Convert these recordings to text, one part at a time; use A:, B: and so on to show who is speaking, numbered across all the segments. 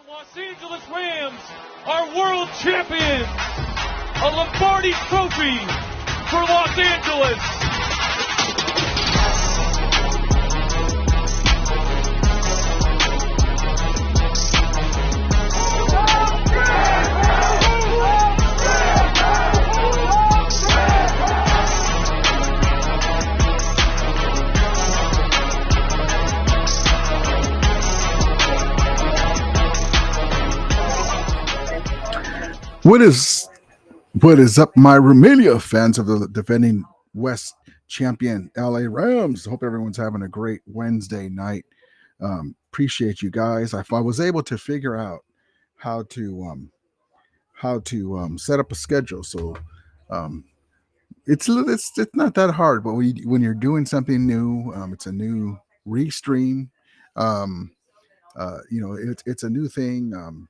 A: Los Angeles Rams are world champions. A Lombardi trophy for Los Angeles.
B: What is up, my Rumelia fans of the defending West champion LA Rams? Hope everyone's having a great Wednesday night. Appreciate you guys. I was able to figure out how to set up a schedule, so it's not that hard. But when you're doing something new, it's a new restream. It's a new thing.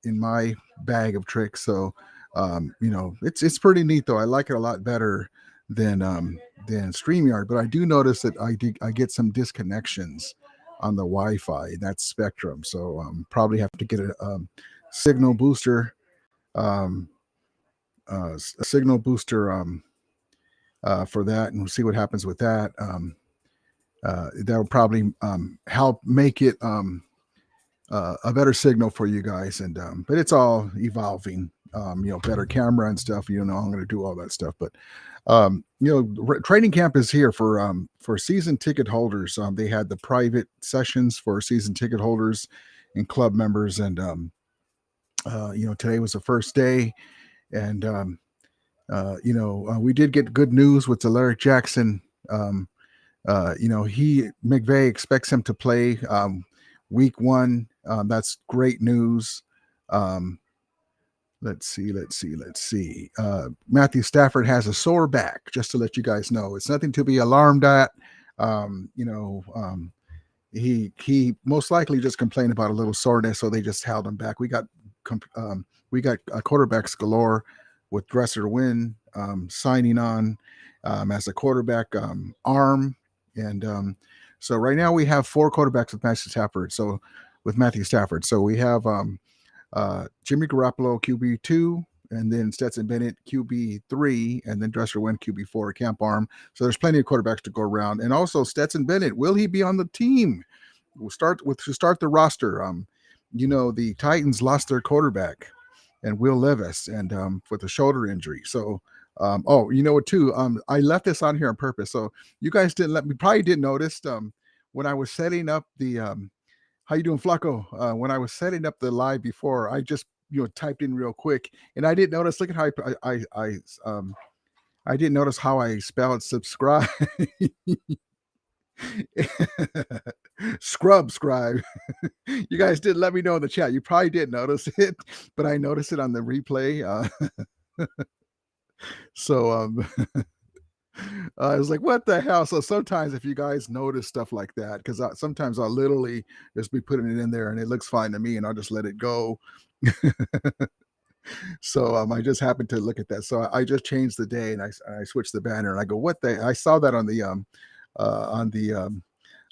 B: In my bag of tricks, so it's pretty neat though. I like it a lot better than StreamYard, but I do notice that I get some disconnections on the Wi-Fi. That's Spectrum, so probably have to get a signal booster, for that, and we'll see what happens with that. That will probably help make it a better signal for you guys, and but it's all evolving. Better camera and stuff. I'm going to do all that stuff, but training camp is here for season ticket holders. They had the private sessions for season ticket holders and club members, and today was the first day, and we did get good news with ALARIC Jackson. McVay expects him to play week 1. That's great news. Let's see. Matthew Stafford has a sore back, just to let you guys know. It's nothing to be alarmed at. He most likely just complained about a little soreness, so they just held him back. We got quarterbacks galore with Dresser Wynn signing on as a quarterback arm, and so right now we have 4 quarterbacks with Matthew Stafford. So we have Jimmy Garoppolo QB2, and then Stetson Bennett QB3, and then Dresser Wynn QB4, camp arm. So there's plenty of quarterbacks to go around. And also Stetson Bennett, will he be on the team? To start the roster. The Titans lost their quarterback, and Will Levis, and with a shoulder injury. So you know what too? I left this on here on purpose. So you guys probably didn't notice when I was setting up the how you doing, Flacco? When I was setting up the live before, I just typed in real quick, and I didn't notice. Look at how I didn't notice how I spelled subscribe. Scribe. You guys didn't let me know in the chat. You probably didn't notice it, but I noticed it on the replay. So I was like, what the hell? So sometimes if you guys notice stuff like that, because sometimes I'll literally just be putting it in there and it looks fine to me, and I'll just let it go. So I just happened to look at that. So I just changed the day, and I switched the banner, and I go, what the? I saw that on the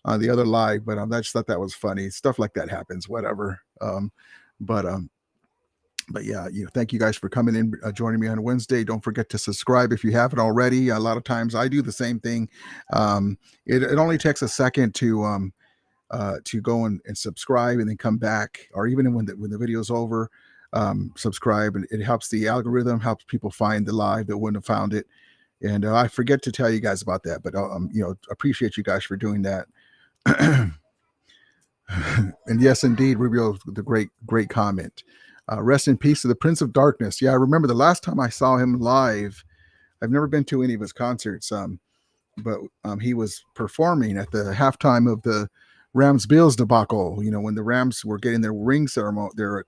B: other live, but I just thought that was funny. Stuff like that happens, whatever. But yeah, thank you guys for coming in, joining me on Wednesday. Don't forget to subscribe if you haven't already. A lot of times I do the same thing. It only takes a second to go and subscribe, and then come back, or even when the video's over, subscribe, and it helps the algorithm, helps people find the live that wouldn't have found it. And I forget to tell you guys about that, but appreciate you guys for doing that. And yes, indeed, Rubio, the great comment. Rest in peace to the Prince of Darkness. Yeah, I remember the last time I saw him live. I've never been to any of his concerts, but he was performing at the halftime of the Rams-Bills debacle. When the Rams were getting their ring ceremony, their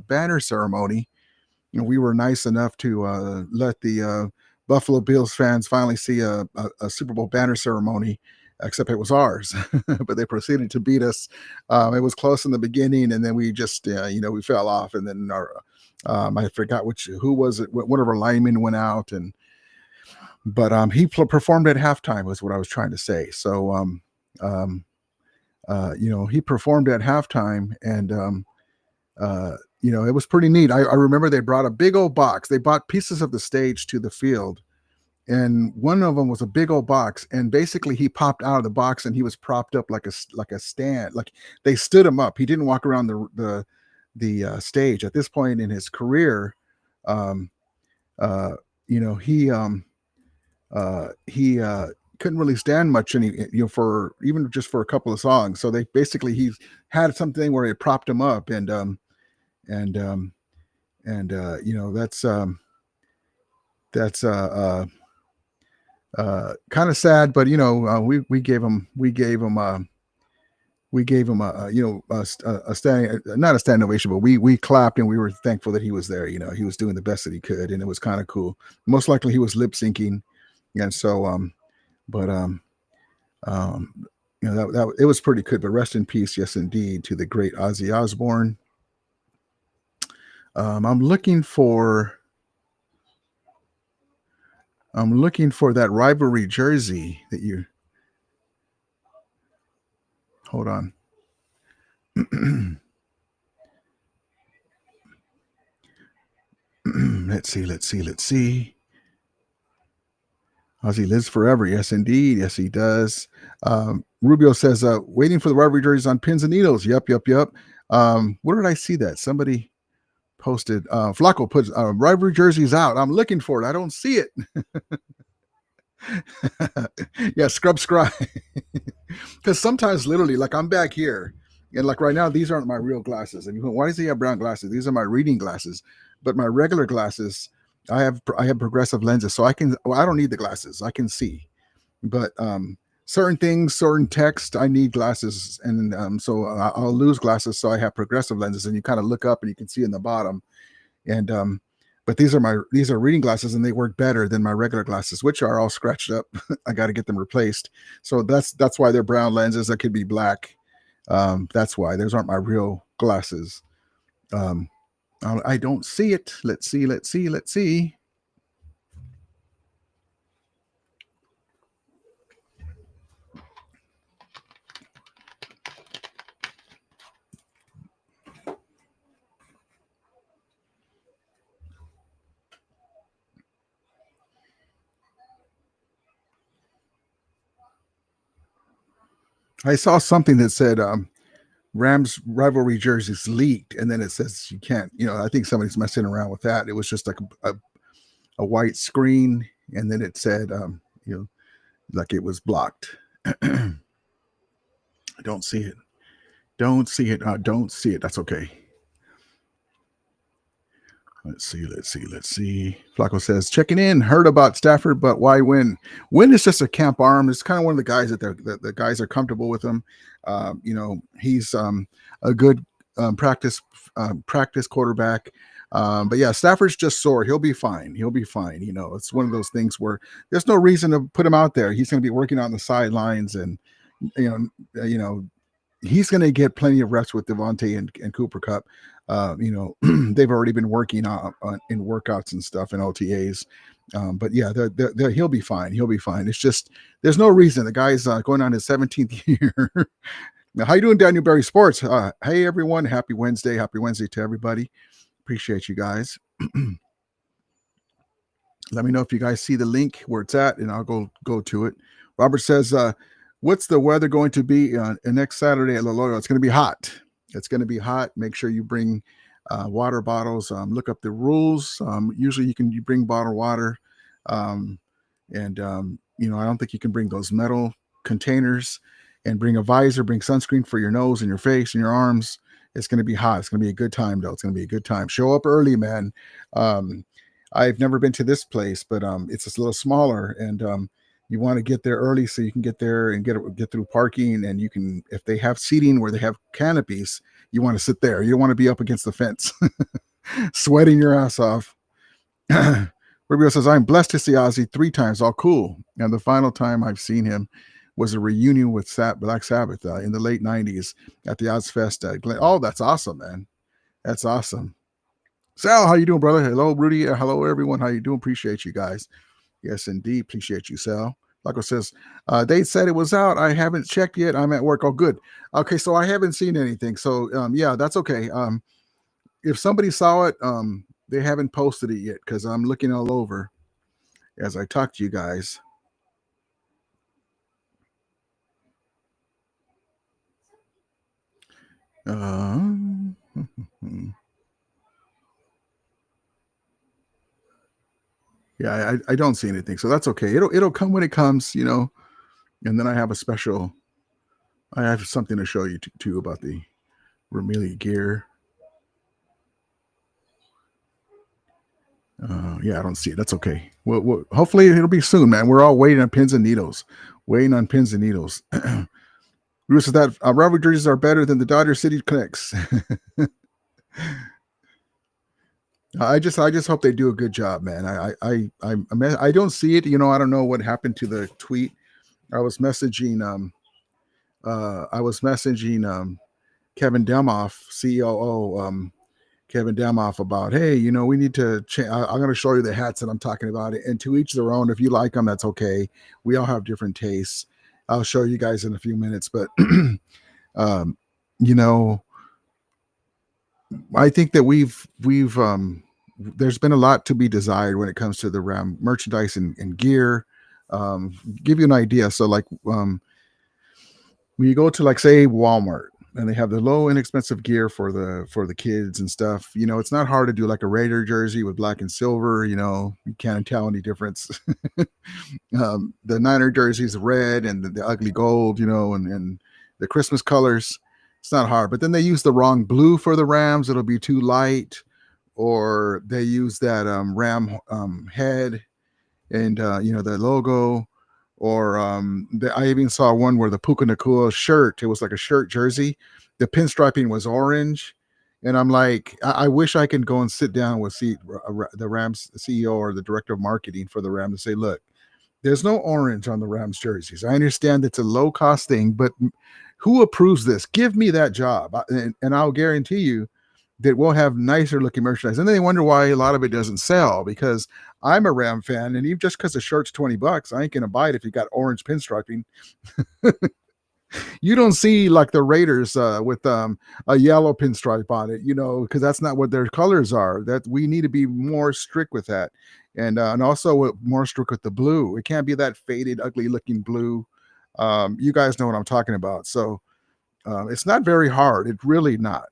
B: banner ceremony. We were nice enough to let the Buffalo Bills fans finally see a Super Bowl banner ceremony, except it was ours. But they proceeded to beat us. It was close in the beginning, and then we just we fell off, and then I forgot who was it. One of our linemen went out, but he performed at halftime was what I was trying to say. So he performed at halftime, and it was pretty neat. I remember they brought a big old box. They brought pieces of the stage to the field, and one of them was a big old box. And basically, he popped out of the box, and he was propped up like a stand. Like they stood him up. He didn't walk around the stage. At this point in his career, he couldn't really stand much for even just for a couple of songs. So he had something where it propped him up, and that's kind of sad, but we gave him a standing, not a standing ovation, but we clapped, and we were thankful that he was there. He was doing the best that he could, and it was kind of cool. Most likely he was lip syncing, and so that it was pretty good. But rest in peace, yes indeed, to the great Ozzy Osbourne. I'm looking for that rivalry jersey that you. Hold on. Let's see. Ozzy lives forever. Yes, indeed. Yes, he does. Rubio says, waiting for the rivalry jerseys on pins and needles. Yep. Where did I see that? Somebody posted. Flacco puts rivalry jerseys out. I'm looking for it. I don't see it. Yeah, scrub. Because sometimes literally, like I'm back here, and like right now, these aren't my real glasses. And why does he have brown glasses? These are my reading glasses. But my regular glasses, I have progressive lenses, so I don't need the glasses. I can see. But certain things, certain text, I need glasses, and so I'll lose glasses, so I have progressive lenses, and you kind of look up and you can see in the bottom. And but these are reading glasses, and they work better than my regular glasses, which are all scratched up. I got to get them replaced. So that's why they're brown lenses. That could be black. That's why those aren't my real glasses. I don't see it. Let's see. I saw something that said Rams rivalry jerseys leaked, and then it says you can't. I think somebody's messing around with that. It was just like a white screen, and then it said like it was blocked. I don't see it. Don't see it. Don't see it. That's okay. Let's see. Flacco says, checking in. Heard about Stafford, but why Wynn? Wynn is just a camp arm. It's kind of one of the guys that the guys are comfortable with him. He's a good practice quarterback. But yeah, Stafford's just sore. He'll be fine. It's one of those things where there's no reason to put him out there. He's going to be working on the sidelines, and he's going to get plenty of reps with Devontae and Cooper Kupp. They've already been working on in workouts and stuff and OTAs. But yeah, he'll be fine. It's just there's no reason. The guy's going on his 17th year. Now, how you doing, Daniel Berry Sports? Hey everyone, happy Wednesday to everybody. Appreciate you guys. Let me know if you guys see the link where it's at, and I'll go to it. Robert says, what's the weather going to be next Saturday at La Loya? It's going to be hot. Make sure you bring water bottles. Look up the rules. Usually you bring bottled water. I don't think you can bring those metal containers, and bring a visor, bring sunscreen for your nose and your face and your arms. It's going to be hot. It's going to be a good time, though. It's going to be a good time. Show up early, man. I've never been to this place, but it's a little smaller, and you want to get there early so you can get there and get through parking. And you can, if they have seating where they have canopies, you want to sit there. You don't want to be up against the fence, sweating your ass off. Rubio says, I'm blessed to see Ozzy 3 times. All cool. And the final time I've seen him was a reunion with Black Sabbath in the late 90s at the Ozfest at Glen. Oh, that's awesome, man. That's awesome. Sal, how you doing, brother? Hello, Rudy. Hello, everyone. How you doing? Appreciate you guys. Yes, indeed. Appreciate you, Sal. Flacco says, they said it was out. I haven't checked yet. I'm at work. Oh, good. Okay, so I haven't seen anything. So, yeah, that's okay. if somebody saw it, they haven't posted it yet because I'm looking all over as I talk to you guys. Yeah, I don't see anything, so that's okay. It'll come when it comes, you know. And then I have something to show you too about the Vermilion gear. Yeah, I don't see it. That's okay. Well, hopefully it'll be soon, man. We're all waiting on pins and needles. Waiting on pins and needles. Bruce says that rivalry jerseys are better than the Dodger City Connects. I just hope they do a good job, man. I don't see it. You know, I don't know what happened to the tweet. I was messaging Kevin Demoff, COO, Kevin Demoff, about, hey, you know, we need to I'm going to show you the hats that I'm talking about, and to each their own. If you like them, that's okay. We all have different tastes. I'll show you guys in a few minutes, but you know, I think that we've there's been a lot to be desired when it comes to the Ram merchandise and gear. Give you an idea. So like when you go to, like, say, Walmart, and they have the low inexpensive gear for the kids and stuff, you know, it's not hard to do like a Raider jersey with black and silver. You know, you can't tell any difference. The Niner jerseys, red and the ugly gold, you know, and the Christmas colors. It's not hard, but then they use the wrong blue for the Rams. It'll be too light, or they use that Ram head and you know, the logo. Or I even saw one where the Puka Nakua shirt, it was like a shirt jersey. The pinstriping was orange. And I'm like, I wish I can go and sit down with the Rams CEO or the director of marketing for the Rams and say, look, there's no orange on the Rams jerseys. I understand it's a low cost thing, but who approves this? Give me that job. And I'll guarantee you that we'll have nicer looking merchandise. And then they wonder why a lot of it doesn't sell, because I'm a Ram fan, and even just because the shirt's $20, I ain't gonna buy it if you got orange pinstriping. You don't see like the Raiders with a yellow pinstripe on it, you know, because that's not what their colors are. That we need to be more strict with that, and also more strict with the blue. It can't be that faded, ugly looking blue. You guys know what I'm talking about. So it's not very hard. It's really not.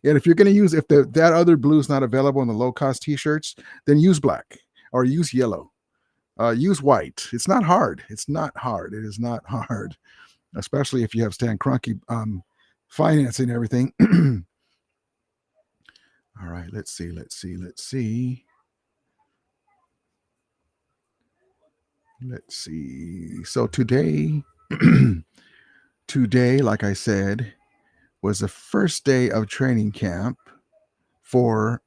B: And if you're going to use, if that other blue is not available in the low cost t-shirts, then use black or use yellow, use white. It's not hard. It's not hard. It is not hard, especially if you have Stan Kroenke financing everything. All right, let's see. So today, like I said, was the first day of training camp for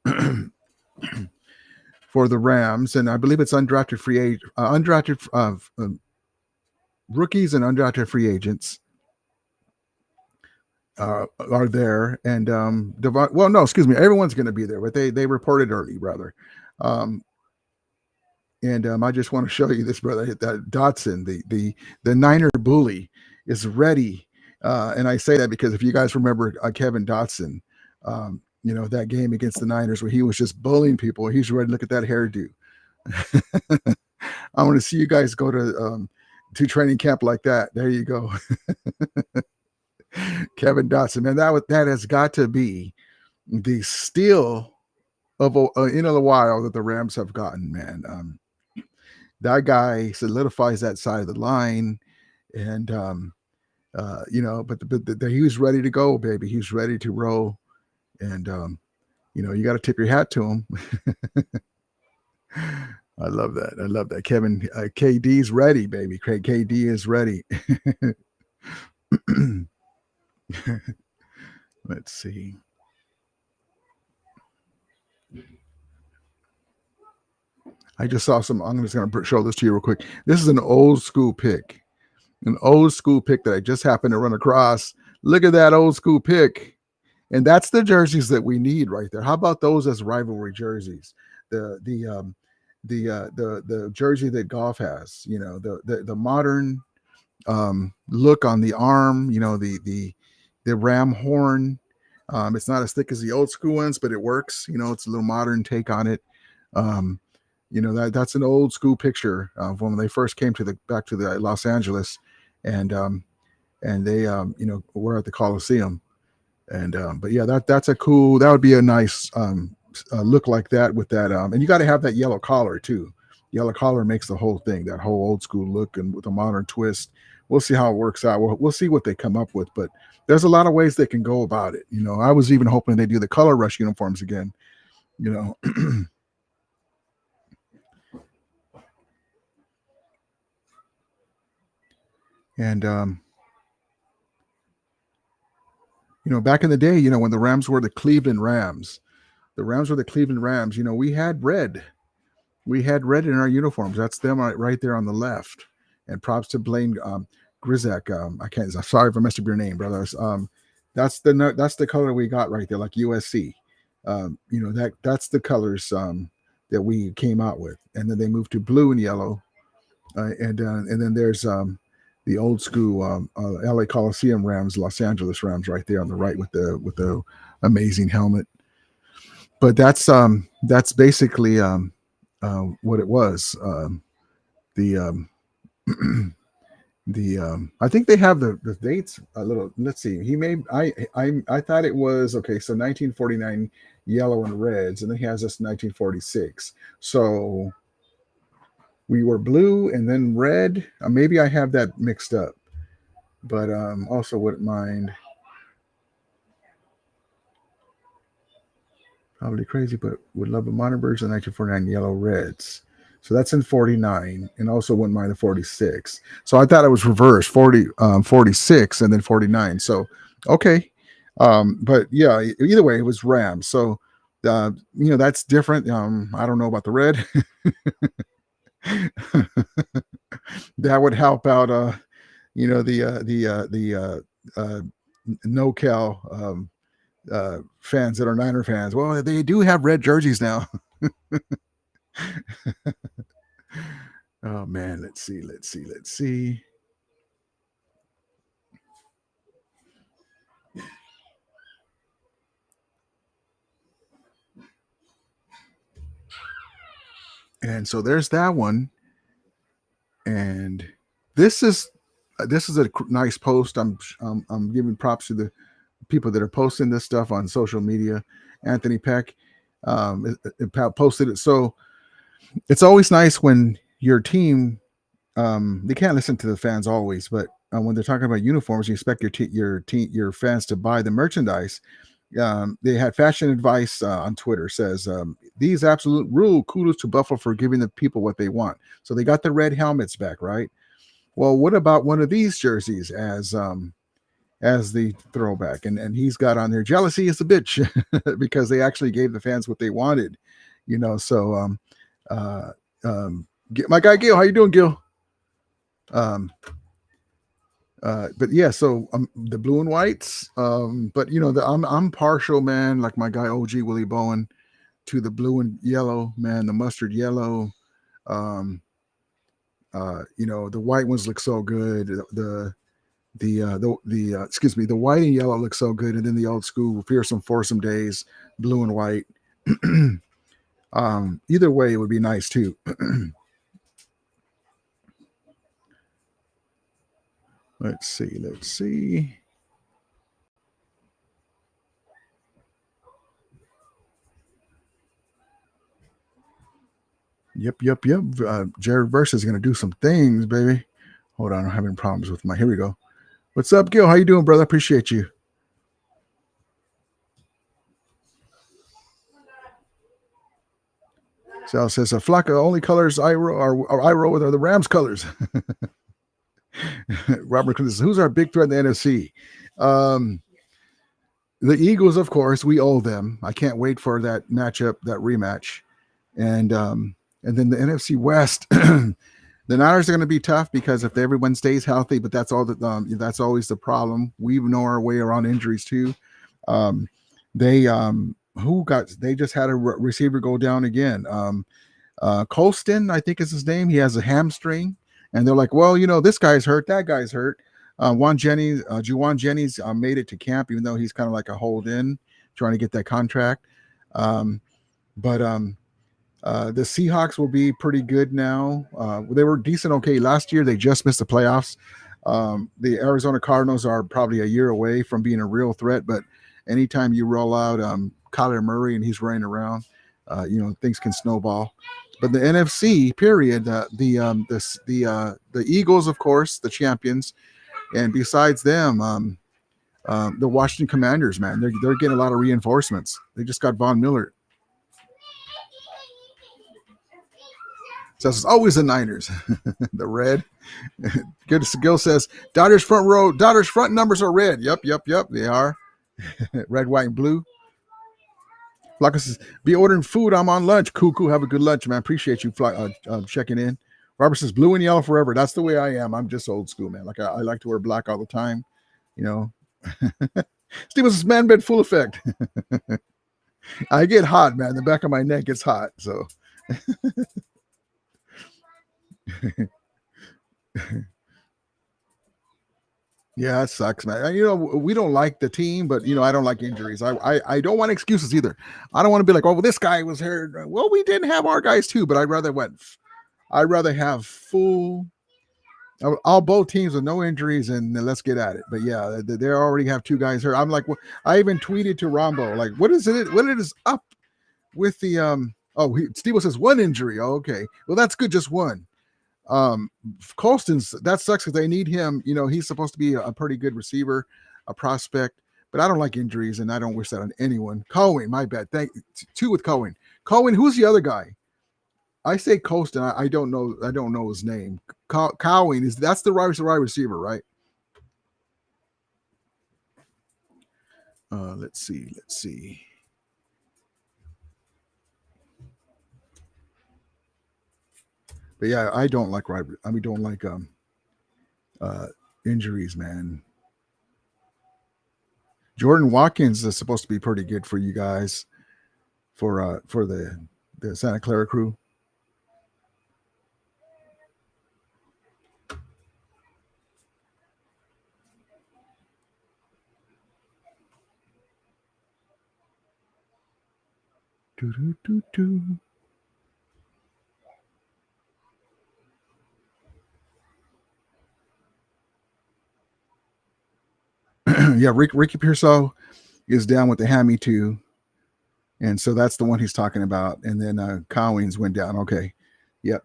B: for the Rams, and I believe it's undrafted free agent, rookies and undrafted free agents are there, and everyone's going to be there, but they reported early, rather. And I just want to show you this, brother. That Dotson, the Niner bully, is ready. And I say that because if you guys remember Kevin Dotson, you know, that game against the Niners where he was just bullying people, he's ready. Look at that hairdo. I want to see you guys go to training camp like that. There you go. Kevin Dotson, man, that has got to be the steal of in a while that the Rams have gotten, man. That guy solidifies that side of the line, and you know, but he was ready to go, baby. He was ready to roll, and you know, you got to tip your hat to him. I love that. Kevin, KD's ready, baby. KD is ready. Let's see. I just saw some. I'm just going to show this to you real quick. This is an old school pick. An old school pick that I just happened to run across. Look at that old school pick. And that's the jerseys that we need right there. How about those as rivalry jerseys? The jersey that Goff has, you know, the modern look on the arm, you know, the ram horn, It's not as thick as the old school ones, but it works. It's a little modern take on it. Um, that's an old school picture of when they first came back to the Los Angeles, and they were at the Coliseum. And but yeah, that would be a nice look like that with that. And you got to have that yellow collar too. Yellow collar makes the whole thing, that whole old school look, and with a modern twist. We'll see how it works out. We'll see what they come up with, but there's a lot of ways they can go about it. I was even hoping they do the color rush uniforms again. And back in the day, when the Rams were the Cleveland Rams, we had red. We had red in our uniforms. That's them right there on the left. And props to Blaine Grizak. I'm sorry if I messed up your name, brothers. That's the color we got right there, like USC. That's the colors that we came out with. And then they moved to blue and yellow. And then there's the old school LA Coliseum Rams, Los Angeles Rams, right there on the right with the amazing helmet. But that's basically what it was. I think they have the dates a little. Let's see. I thought it was okay. So 1949 yellow and reds, and then he has this 1946. So we were blue and then red. Maybe I have that mixed up, but also wouldn't mind. Probably crazy, but would love a modern version of 1949 yellow reds. So that's in 49, and also wouldn't mind the 46. So I thought it was reversed, 46 and then 49. So okay, but yeah, either way, it was Rams. So that's different. I don't know about the red. That would help out. The NoCal fans that are Niner fans. Well, they do have red jerseys now. Oh man, let's see. And so there's that one. And this is a nice post. I'm giving props to the people that are posting this stuff on social media. Anthony Peck posted it. So it's always nice when your team, they can't listen to the fans always, but when they're talking about uniforms, you expect your fans to buy the merchandise. They had Fashion Advice on Twitter says, these absolute rule, kudos to Buffalo for giving the people what they want. So they got the red helmets back, right? Well, what about one of these jerseys as the throwback? And he's got on there, jealousy is a bitch, because they actually gave the fans what they wanted, so my guy Gil, how you doing, Gil? But yeah, so the blue and whites, but I'm partial, man, like my guy OG Willie Bowen, to the blue and yellow, man, the mustard yellow. The white ones look so good. The white and yellow look so good, and then the old school fearsome foursome days, blue and white. Either way, it would be nice too. Let's see. Yep. Jared Verse is going to do some things, baby. Hold on, I'm having problems with here we go. What's up, Gil? How you doing, brother? Appreciate you. Sal says, Flacco, only colors I roll with are the Rams colors. Robert says, who's our big threat in the NFC? The Eagles, of course, we owe them. I can't wait for that matchup, that rematch. And then the NFC West, the Niners are going to be tough because if everyone stays healthy, but that's always the problem. We know our way around injuries too. They just had a receiver go down again. Colston, I think is his name. He has a hamstring, and they're like, well, this guy's hurt, that guy's hurt. Juwan Jennings made it to camp, even though he's kind of like a hold in, trying to get that contract. But the Seahawks will be pretty good now. They were decent, okay, last year. They just missed the playoffs. The Arizona Cardinals are probably a year away from being a real threat, but anytime you roll out Kyler Murray and he's running around, things can snowball. But the NFC, period, the Eagles, of course, the champions, and besides them, the Washington Commanders, man, they're getting a lot of reinforcements. They just got Von Miller. So it's always the Niners. The red. Good Gil says, Dodgers front numbers are red. Yep, they are. Red, white, and blue. Flocka says, be ordering food. I'm on lunch. Cool. Have a good lunch, man. Appreciate you checking in. Robert says, blue and yellow forever. That's the way I am. I'm just old school, man. Like I like to wear black all the time. Steve says, man bed full effect. I get hot, man. The back of my neck gets hot. So yeah, it sucks, man. We don't like the team, but I don't like injuries. I don't want excuses either. I don't want to be like, oh, well, this guy was hurt. Well, we didn't have our guys too, but I'd rather have full all both teams with no injuries and let's get at it. But yeah, they already have two guys hurt. I'm like, I even tweeted to Rombo, like, what is up with the Steve says one injury. Oh, okay, well that's good, just one. Colston's, that sucks because they need him. He's supposed to be a pretty good receiver, a prospect, but I don't like injuries and I don't wish that on anyone. Cohen, my bad. Two with Cohen. Who's the other guy? I say Colston. I don't know his name. Cohen that's the wide receiver, right? Let's see. But yeah, I don't like injuries, man. Jordan Watkins is supposed to be pretty good for you guys for the Santa Clara crew. Yeah, Ricky Pearsall is down with the hammy too, and so that's the one he's talking about. And then Cowings went down. Okay, yep.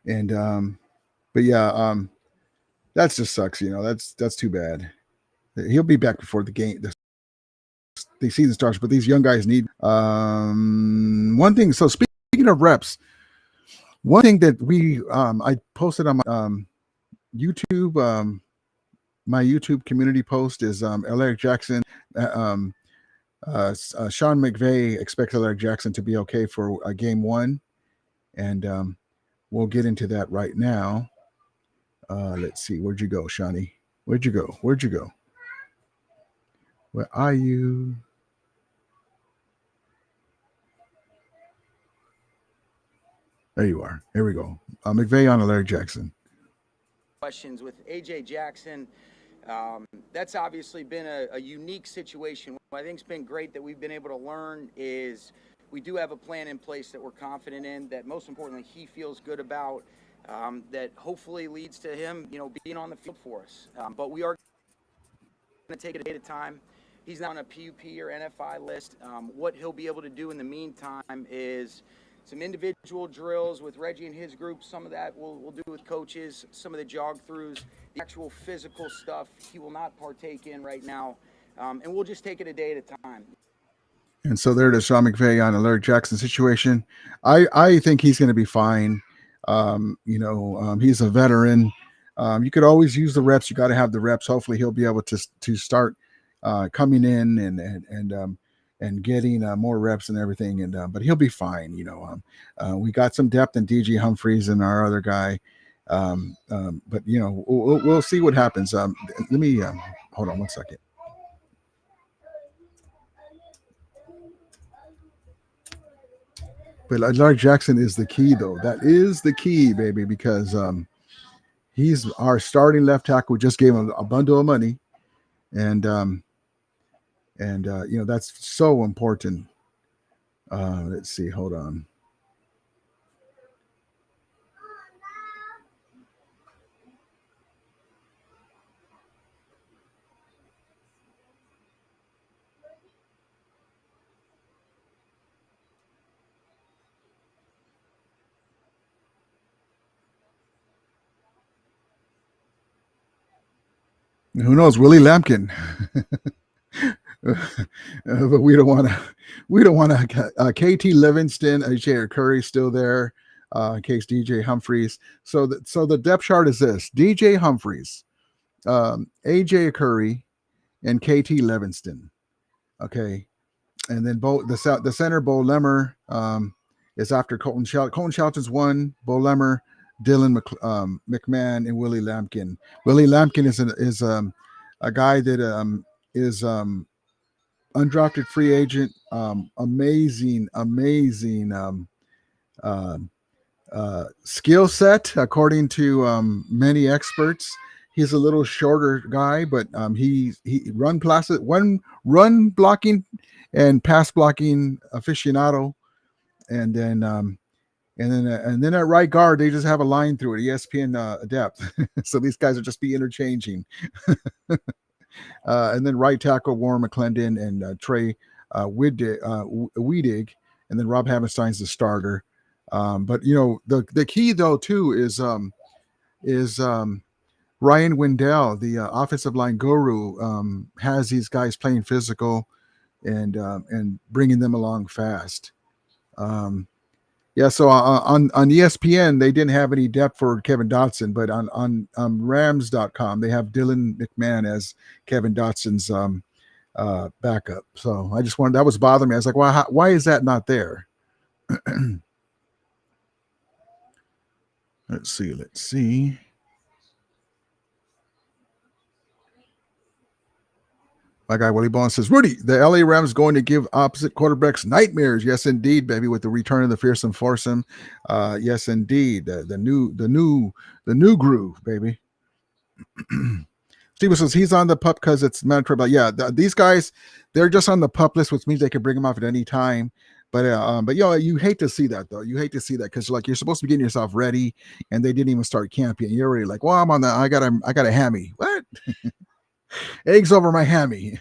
B: And but yeah, that just sucks. That's too bad. He'll be back before the game. The season starts, but these young guys need one thing. So speaking of reps, one thing that I posted on my YouTube. My YouTube community post is ALARIC Jackson. Sean McVay expects ALARIC Jackson to be okay for game one. And we'll get into that right now. Let's see. Where'd you go, Shawnee? Where'd you go? Where are you? There you are. Here we go. McVay on ALARIC Jackson.
C: Questions with A.J. Jackson. That's obviously been a unique situation. What I think's been great that we've been able to learn is we do have a plan in place that we're confident in, that most importantly he feels good about, that hopefully leads to him, being on the field for us. But we are going to take it a day at a time. He's not on a PUP or NFI list. What he'll be able to do in the meantime is some individual drills with Reggie and his group. Some of that we'll do with coaches, some of the jog throughs, the actual physical stuff he will not partake in right now. And we'll just take it a day at a time.
B: And so there it is, Sean McVay on ALARIC Jackson situation. I think he's going to be fine. He's a veteran. You could always use the reps. You got to have the reps. Hopefully he'll be able to start coming in and getting more reps and everything. But he'll be fine. We got some depth in DG Humphreys and our other guy. But we'll see what happens. Let me hold on one second. But ALARIC Jackson is the key, though. That is the key, baby, because he's our starting left tackle. We just gave him a bundle of money, and you know, that's so important. Let's see. Hold on. Who knows? Willie Lampkin. But we don't want to. We don't want to. KT Livingston, AJ Curry still there. In case DJ Humphreys. So the depth chart is this: DJ Humphreys, AJ Curry, and KT Livingston. Okay, and then the center Bo Lemmer is after Colton Shelton. Colton Shelton's one. Bo Lemmer, Dylan McMahon, and Willie Lampkin. Willie Lampkin is a guy that is undrafted free agent. Amazing skill set according to many experts. He's a little shorter guy, but he run blocking and pass blocking aficionado, and then at right guard they just have a line through it. ESPN depth. So these guys will just be interchanging. And then right tackle Warren McClendon and Trey Weedig, and then Rob Havenstein's the starter. But you know, the key though too is Ryan Wendell, the offensive line guru, has these guys playing physical and bringing them along fast. Yeah, so on ESPN they didn't have any depth for Kevin Dotson, but on Rams.com they have Dylan McMahon as Kevin Dotson's backup. So I just wanted, that was bothering me. I was like, why is that not there? Let's see. My guy Willie Bond says, Rudy, the LA Rams going to give opposite quarterbacks nightmares. Yes, indeed, baby, with the return of the fearsome foursome. Yes, indeed. The new groove, baby. Steven says he's on the pup because it's mandatory. Yeah, these guys, they're just on the pup list, which means they can bring them off at any time. But you know, you hate to see that though. You hate to see that because like you're supposed to be getting yourself ready, and they didn't even start camping. You're already like, well, I'm on the. I got a hammy. What? Eggs over my hammy.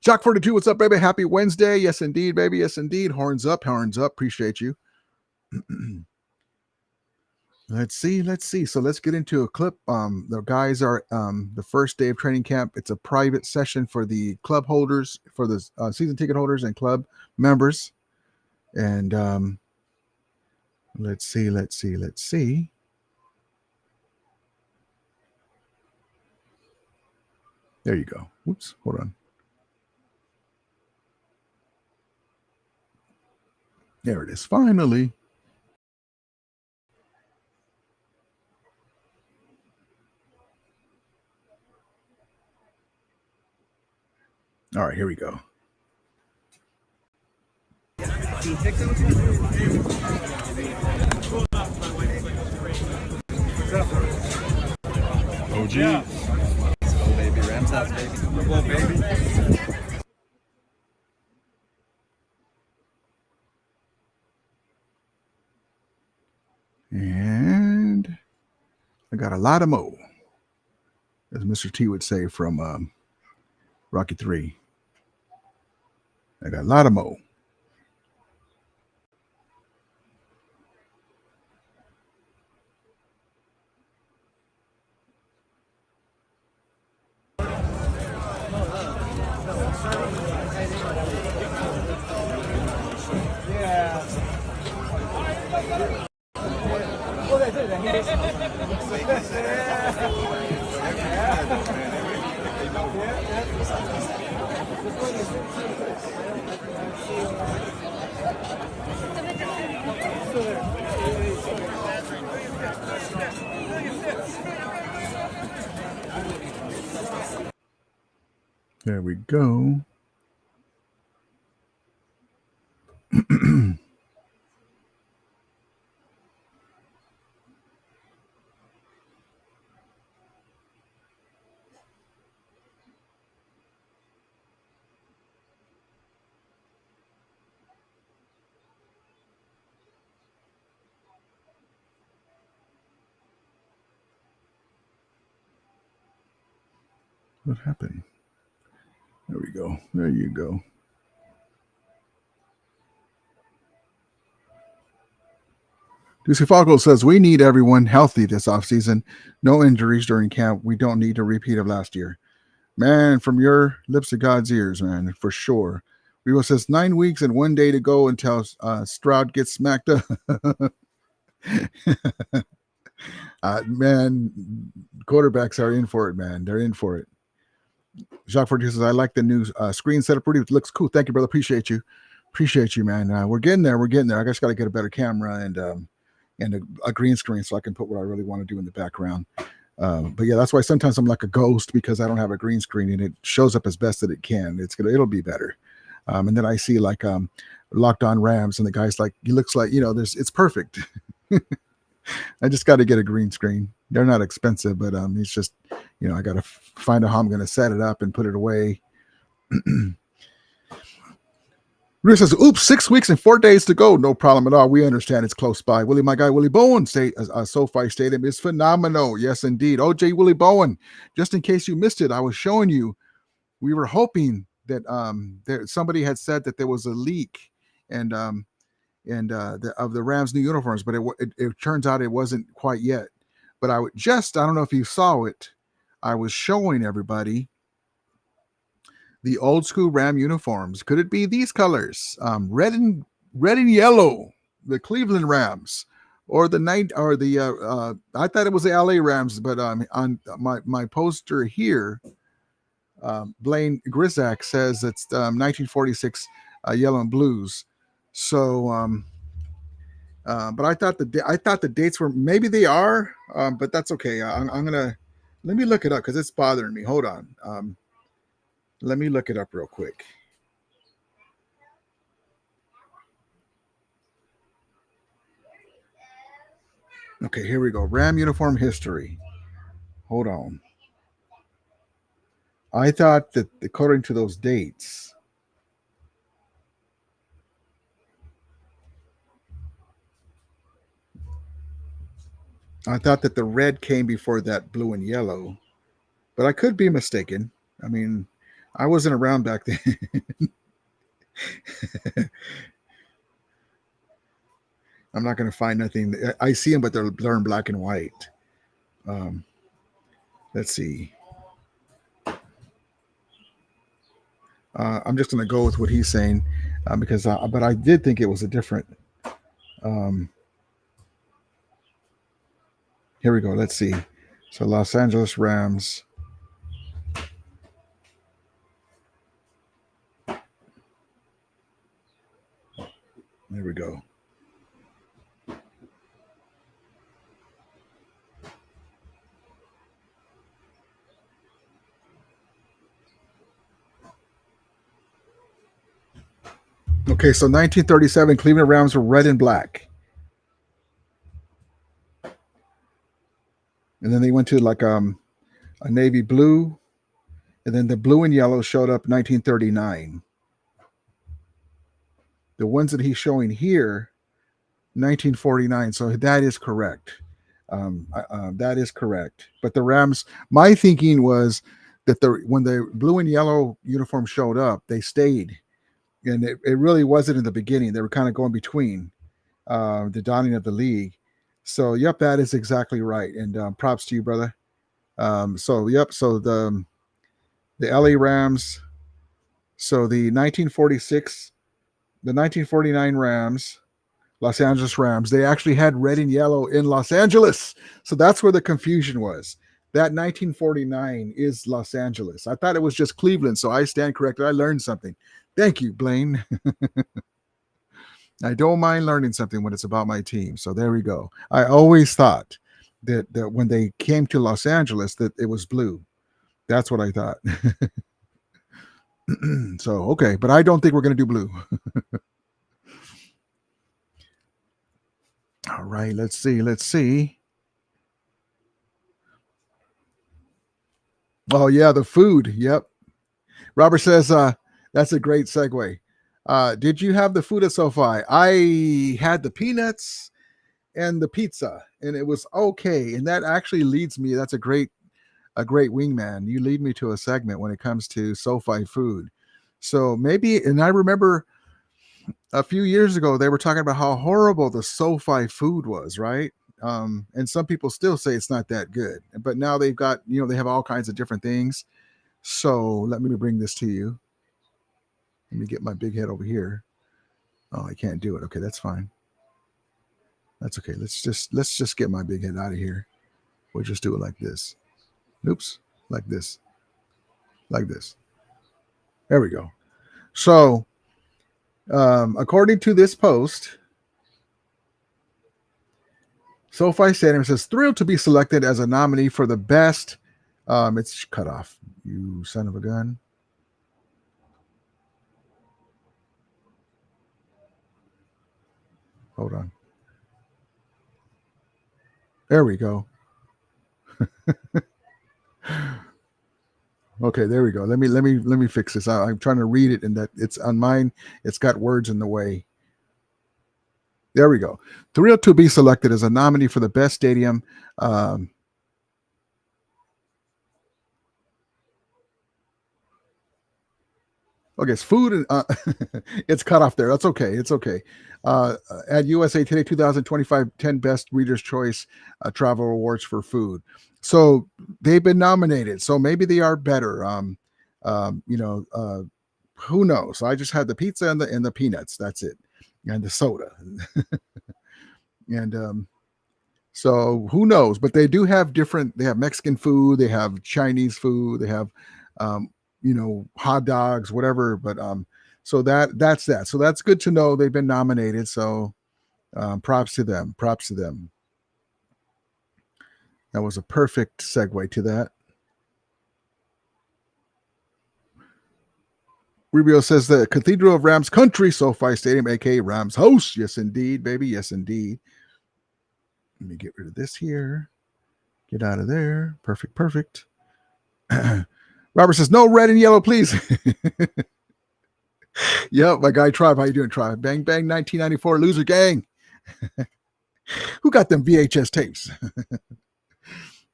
B: Jock 42, what's up, baby? Happy Wednesday. Yes, indeed, baby. Yes, indeed. Horns up. Appreciate you. Let's see. So let's get into a clip. The guys are the first day of training camp. It's a private session for the club holders, for the season ticket holders and club members. And let's see. There you go. Whoops, hold on. There it is. Finally. All right, here we go.
D: OG. Yeah. Oh, baby. Rams house, baby. Super Bowl, baby.
B: And I got a lot of mo, as Mr. T would say from Rocky 3. I got a lot of mo. There we go. What happened? There we go. There you go. Ducey Falco says, we need everyone healthy this offseason. No injuries during camp. We don't need a repeat of last year. Man, from your lips to God's ears, man, for sure. Rivo says 9 weeks and 1 day to go until Stroud gets smacked up. Man, quarterbacks are in for it, man. They're in for it. Jacques Fortier says, I like the new screen setup. Pretty looks cool. Thank you, brother. Appreciate you, man. We're getting there. I just got to get a better camera and a green screen so I can put what I really want to do in the background. But yeah, that's why sometimes I'm like a ghost, because I don't have a green screen and it shows up as best that it can. It'll be better. And then I see like Locked On Rams, and the guy's like, he looks like, it's perfect. I just got to get a green screen. They're not expensive, but it's just, I got to find out how I'm going to set it up and put it away. Bruce says, oops, 6 weeks and 4 days to go. No problem at all. We understand it's close by. My guy, Willie Bowen, SoFi Stadium is phenomenal. Yes, indeed. OJ Willie Bowen, just in case you missed it, I was showing you, we were hoping that somebody had said that there was a leak of the Rams' new uniforms, but it turns out it wasn't quite yet. But I don't know if you saw it, I was showing everybody the old school Ram uniforms. Could it be these colors? Red and yellow, the Cleveland Rams, or I thought it was the LA Rams, but on my poster here, Blaine Grizzak says it's 1946 yellow and blues. So, but I thought the dates were, maybe they are, but that's okay. Let me look it up because it's bothering me. Hold on. Let me look it up real quick. Okay, here we go. Ram uniform history. Hold on. I thought that according to those dates, I thought that the red came before that blue and yellow, but I could be mistaken. I mean, I wasn't around back then. I'm not going to find nothing. I see them, but they're in black and white. Let's see. I'm just going to go with what he's saying but I did think it was a different. Here we go. Let's see. So Los Angeles Rams. There we go. Okay, so 1937 Cleveland Rams were red and black. And then they went to like a navy blue, and then the blue and yellow showed up 1939. The ones that he's showing here, 1949. So that is correct. That is correct. But the Rams, my thinking was that when the blue and yellow uniform showed up, they stayed. And it really wasn't in the beginning. They were kind of going between the dawning of the league. So, yep, that is exactly right. And props to you, brother. So the LA Rams, so the 1946, the 1949 Rams, Los Angeles Rams, they actually had red and yellow in Los Angeles. So that's where the confusion was. That 1949 is Los Angeles. I thought it was just Cleveland, so I stand corrected. I learned something. Thank you, Blaine. I don't mind learning something when it's about my team. So there we go. I always thought that when they came to Los Angeles that it was blue. That's what I thought. So, okay. But I don't think we're going to do blue. All right. Let's see. Oh, yeah. The food. Yep. Robert says, that's a great segue. Did you have the food at SoFi? I had the peanuts and the pizza, and it was okay. And that actually leads me. That's a great a great wingman. You lead me to a segment when it comes to SoFi food. So maybe, and I remember a few years ago they were talking about how horrible the SoFi food was, right? And some people still say it's not that good, but now they've got, they have all kinds of different things. So let me bring this to you. Let me get my big head over here. Oh, I can't do it. Okay, that's fine. That's okay. Let's just get my big head out of here. We'll just do it like this. Oops, like this. Like this. There we go. So, according to this post, SoFi Stadium says thrilled to be selected as a nominee for the best. It's cut off. You son of a gun. Hold on. There we go. Okay, there we go. Let me fix this. I'm trying to read it, and that it's on mine. It's got words in the way. There we go. Thrilled to be selected as a nominee for the best stadium. Okay, it's food. It's cut off there. That's okay. It's okay. At USA Today 2025 10 Best Readers' Choice Travel Awards for food. So they've been nominated. So maybe they are better. Who knows? I just had the pizza and the peanuts. That's it, and the soda. And so who knows? But they do have different. They have Mexican food. They have Chinese food. They have hot dogs, whatever. But so that's that. So that's good to know. They've been nominated. So props to them. Props to them. That was a perfect segue to that. Rubio says the Cathedral of Rams Country, SoFi Stadium, aka Rams House. Yes, indeed, baby. Yes, indeed. Let me get rid of this here. Get out of there. Perfect, perfect. Robert says, no red and yellow, please. Yep, my guy Tribe. How you doing, Tribe? Bang, bang, 1994 loser gang. Who got them VHS tapes?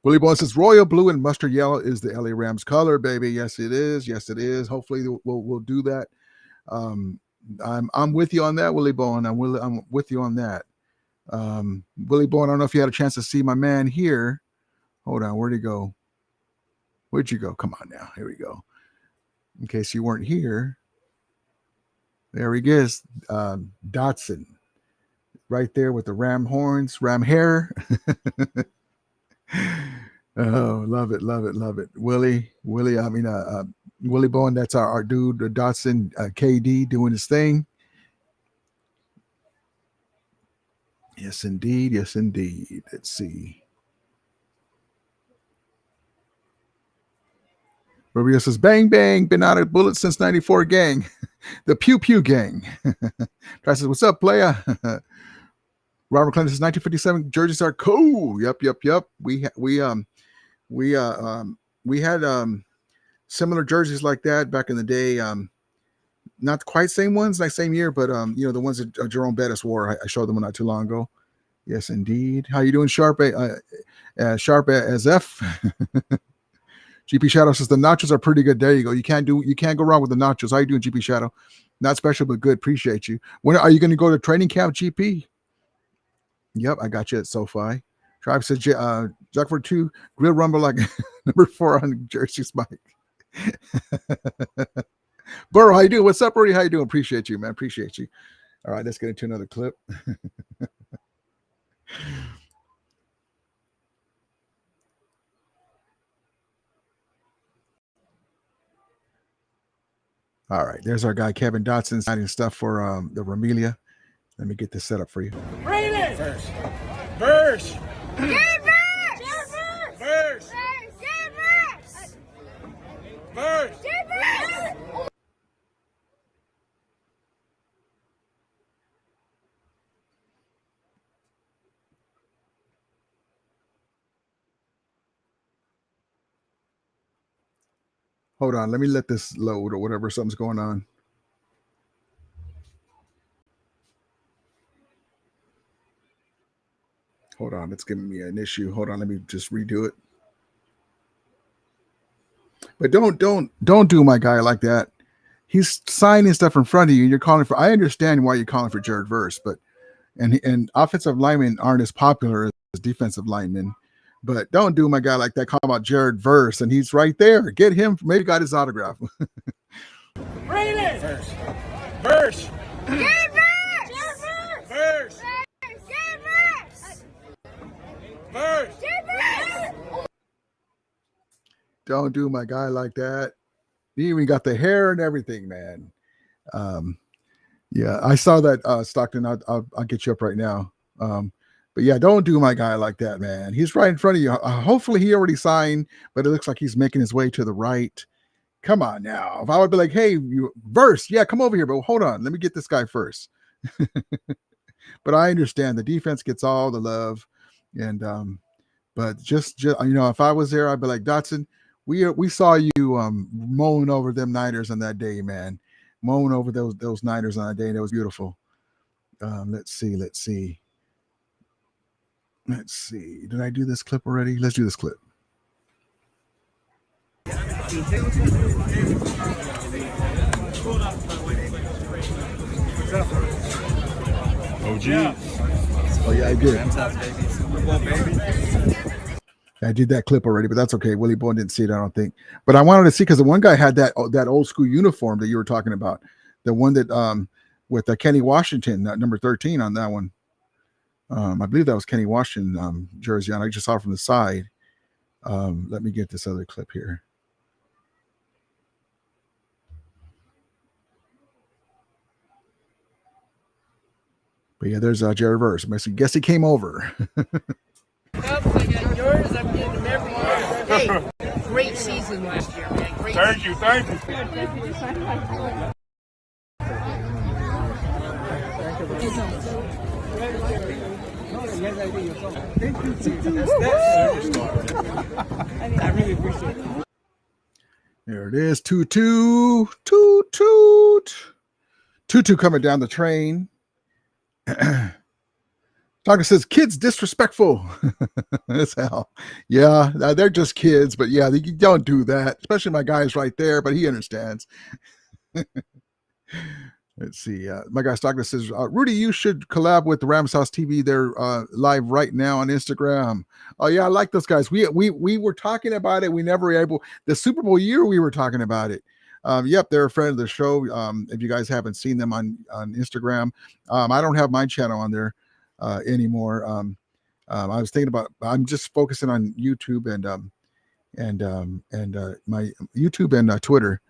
B: Willie Boy says, royal blue and mustard yellow is the LA Rams color, baby. Yes, it is. Yes, it is. Hopefully we'll do that. I'm with you on that, Willie Bowen. I'm with you on that. Willie Bowen, I don't know if you had a chance to see my man here. Hold on, where'd he go? Where'd you go? Come on now. Here we go. In case you weren't here. There he is. Dotson. Right there with the ram horns, ram hair. Oh, love it, love it, love it. Willie, Willie Bowen, that's our dude, Dotson, KD doing his thing. Yes, indeed. Yes, indeed. Let's see. Rubio says, bang, bang, been out of bullets since 94 gang. The Pew Pew gang. Try says, what's up, playa? Robert Clinton says, 1957 jerseys are cool. Yep. We had similar jerseys like that back in the day. Not quite same ones, like same year, but the ones that Jerome Bettis wore. I showed them not too long ago. Yes, indeed. How you doing, Sharp? Sharp as F. GP Shadow says the nachos are pretty good. There you go. You can't go wrong with the nachos. How you doing, GP Shadow? Not special, but good. Appreciate you. When are you going to go to training camp, GP? Yep, I got you at SoFi. Tribe says Jack for 2 grill rumble like number 4 on Jersey Spike. Burrow, how you doing? What's up, Brody? How you doing? Appreciate you, man. Appreciate you. All right, let's get into another clip. All right, there's our guy Kevin Dotson signing stuff for the Ramelia. Let me get this set up for you.
E: Read it.
F: Verse.
E: Verse. Verse.
B: Hold on, let me let this load or whatever. Something's going on. Hold on, it's giving me an issue. Hold on, let me just redo it. But don't do my guy like that. He's signing stuff in front of you, and you're calling for. I understand why you're calling for Jared Verse, but and offensive linemen aren't as popular as defensive linemen. But don't do my guy like that. Call about Jared Verse, and he's right there. Get him. Maybe got his autograph.
E: Bring it in. Verse.
F: Jared Verse! Jared
E: Verse.
F: Jared Verse!
E: Verse.
F: Jared Verse!
B: Don't do my guy like that. He even got the hair and everything, man. Yeah, I saw that, Stockton. I'll get you up right now. But yeah, don't do my guy like that, man. He's right in front of you. Hopefully he already signed, but it looks like he's making his way to the right. Come on now. If I would be like, hey, Verse, yeah, come over here, but hold on. Let me get this guy first. But I understand the defense gets all the love. And but just if I was there, I'd be like, Dotson, we saw you mowing over them Niners on that day, man. Mowing over those Niners on that day, and it was beautiful. Let's see. Did I do this clip already? Let's do this clip.
E: OG.
B: Oh yeah, I did.
D: Rams house, baby. Super Bowl, baby.
B: I did that clip already, but that's okay. Willie Bowen didn't see it, I don't think. But I wanted to see because the one guy had that old school uniform that you were talking about, the one that with Kenny Washington, number 13 on that one. I believe that was Kenny Washington jersey on. I just saw it from the side. Let me get this other clip here. But yeah, there's Jared Verse. I guess he came over.
G: I got yours. I'm getting them every year. Hey, great season last year, man. Great
E: Thank you.
G: I really appreciate it.
B: There it is. Toot toot. Toot toot. Toot toot coming down the train. Doctor says kids disrespectful as hell. Yeah, they're just kids, but yeah, you don't do that. Especially my guy's right there, but he understands. Let's see. My guy Stockton says, Rudy, you should collab with the Rams House TV. They're live right now on Instagram. Oh yeah, I like those guys. We were talking about it. We never were able. The Super Bowl year, we were talking about it. Yep, they're a friend of the show. If you guys haven't seen them on Instagram, I don't have my channel on there anymore. I was thinking about. I'm just focusing on YouTube and my YouTube and Twitter.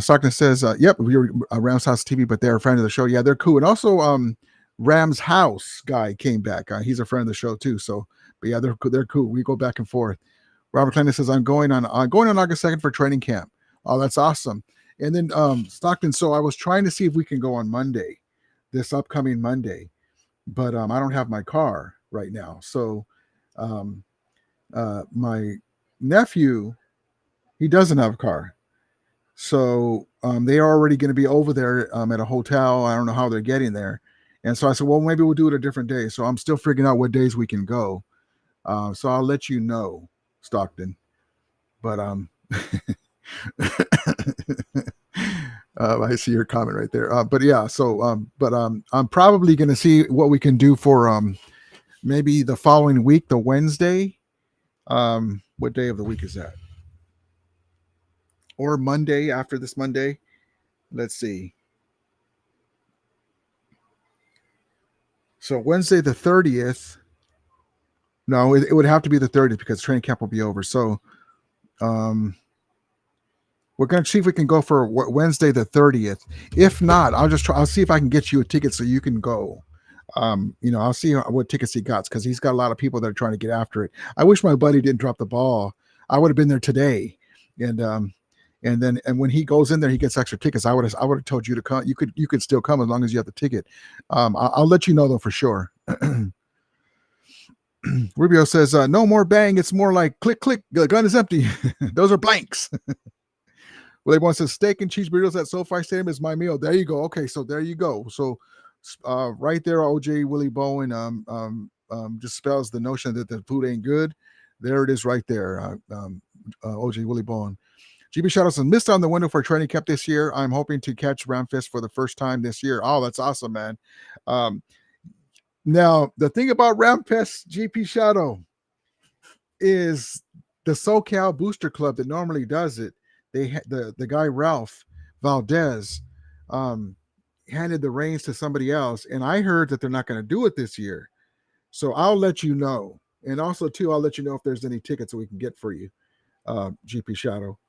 B: Stockton says, "Yep, we were Rams House TV, but they're a friend of the show. Yeah, they're cool. And also, Rams House guy came back. He's a friend of the show too. So, but yeah, they're cool. We go back and forth." Robert Clinton says, I'm going on August 2nd for training camp. Oh, that's awesome. And then Stockton, so I was trying to see if we can go on Monday, this upcoming Monday, but I don't have my car right now. So my nephew, he doesn't have a car. So they are already going to be over there at a hotel. I don't know how they're getting there. And so I said, well, maybe we'll do it a different day. So I'm still figuring out what days we can go. So I'll let you know, Stockton, but I see your comment right there. But yeah, so I'm probably going to see what we can do for maybe the following week, the Wednesday. What day of the week is that? Or Monday after this Monday? Let's see. So Wednesday the 30th. No, it would have to be the 30th because training camp will be over. So we're going to see if we can go for Wednesday the 30th. If not, I'll see if I can get you a ticket so you can go. I'll see what tickets he got because he's got a lot of people that are trying to get after it. I wish my buddy didn't drop the ball. I would have been there today. And when he goes in there, he gets extra tickets. I would have told you to come. You could still come as long as you have the ticket. I'll let you know though for sure. Rubio says, no more bang. It's more like click, click. The gun is empty. Those are blanks. Well, everyone says steak and cheese burritos at SoFi Stadium is my meal. There you go. Okay, so there you go. So right there, OJ Willie Bowen dispels the notion that the food ain't good. There it is right there. OG Willie Bowen. GB Shadows missed on the window for training camp this year. I'm hoping to catch Ramfist for the first time this year. Oh, that's awesome, man. Now, the thing about Ramfest, GP Shadow, is the SoCal Booster Club that normally does it. The guy Ralph Valdez handed the reins to somebody else, and I heard that they're not going to do it this year. So I'll let you know. And also, too, I'll let you know if there's any tickets that we can get for you, GP Shadow.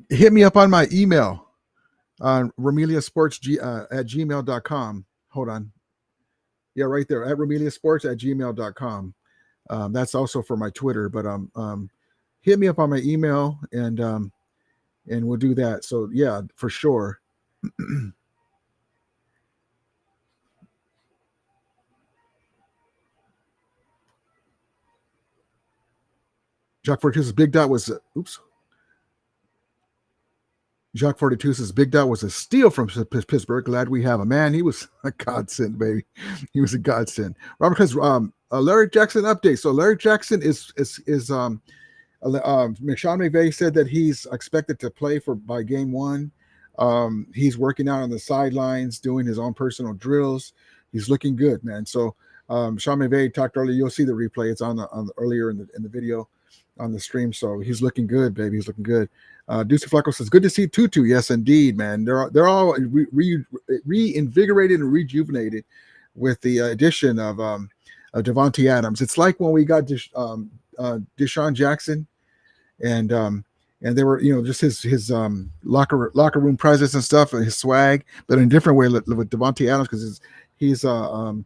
B: Hit me up on my email on at gmail.com. Hold on. Yeah, right there at romeliasports@gmail.com. That's also for my Twitter, but hit me up on my email and we'll do that. So yeah, for sure. Jacques Fortuna's Big Dot was Jacques Fortuna's Big Dot was a steal from Pittsburgh. Glad we have him. Man, he was a godsend, baby. He was a godsend. Robert Chris, ALARIC Jackson update. So ALARIC Jackson is Sean McVay said that he's expected to play by game 1. He's working out on the sidelines, doing his own personal drills. He's looking good, man. So Sean McVay talked earlier. You'll see the replay. It's on earlier in the video on the stream. So he's looking good, baby. He's looking good. Deuce Flacco says, good to see Tutu. Yes, indeed, man. They're all reinvigorated and rejuvenated with the addition of Devontae Adams. It's like when we got Deshaun Jackson, and they were, just his locker room presence and stuff, and his swag, but in a different way with Devontae Adams, because he's a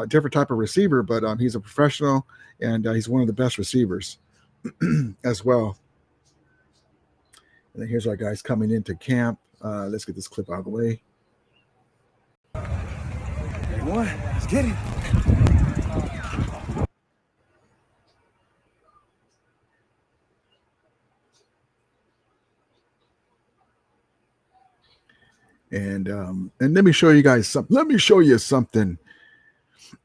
B: different type of receiver, but he's a professional, and he's one of the best receivers as well. And then here's our guys coming into camp. Let's get this clip out of the way.
E: One, let's get it.
B: And let me show you guys something. Let me show you something.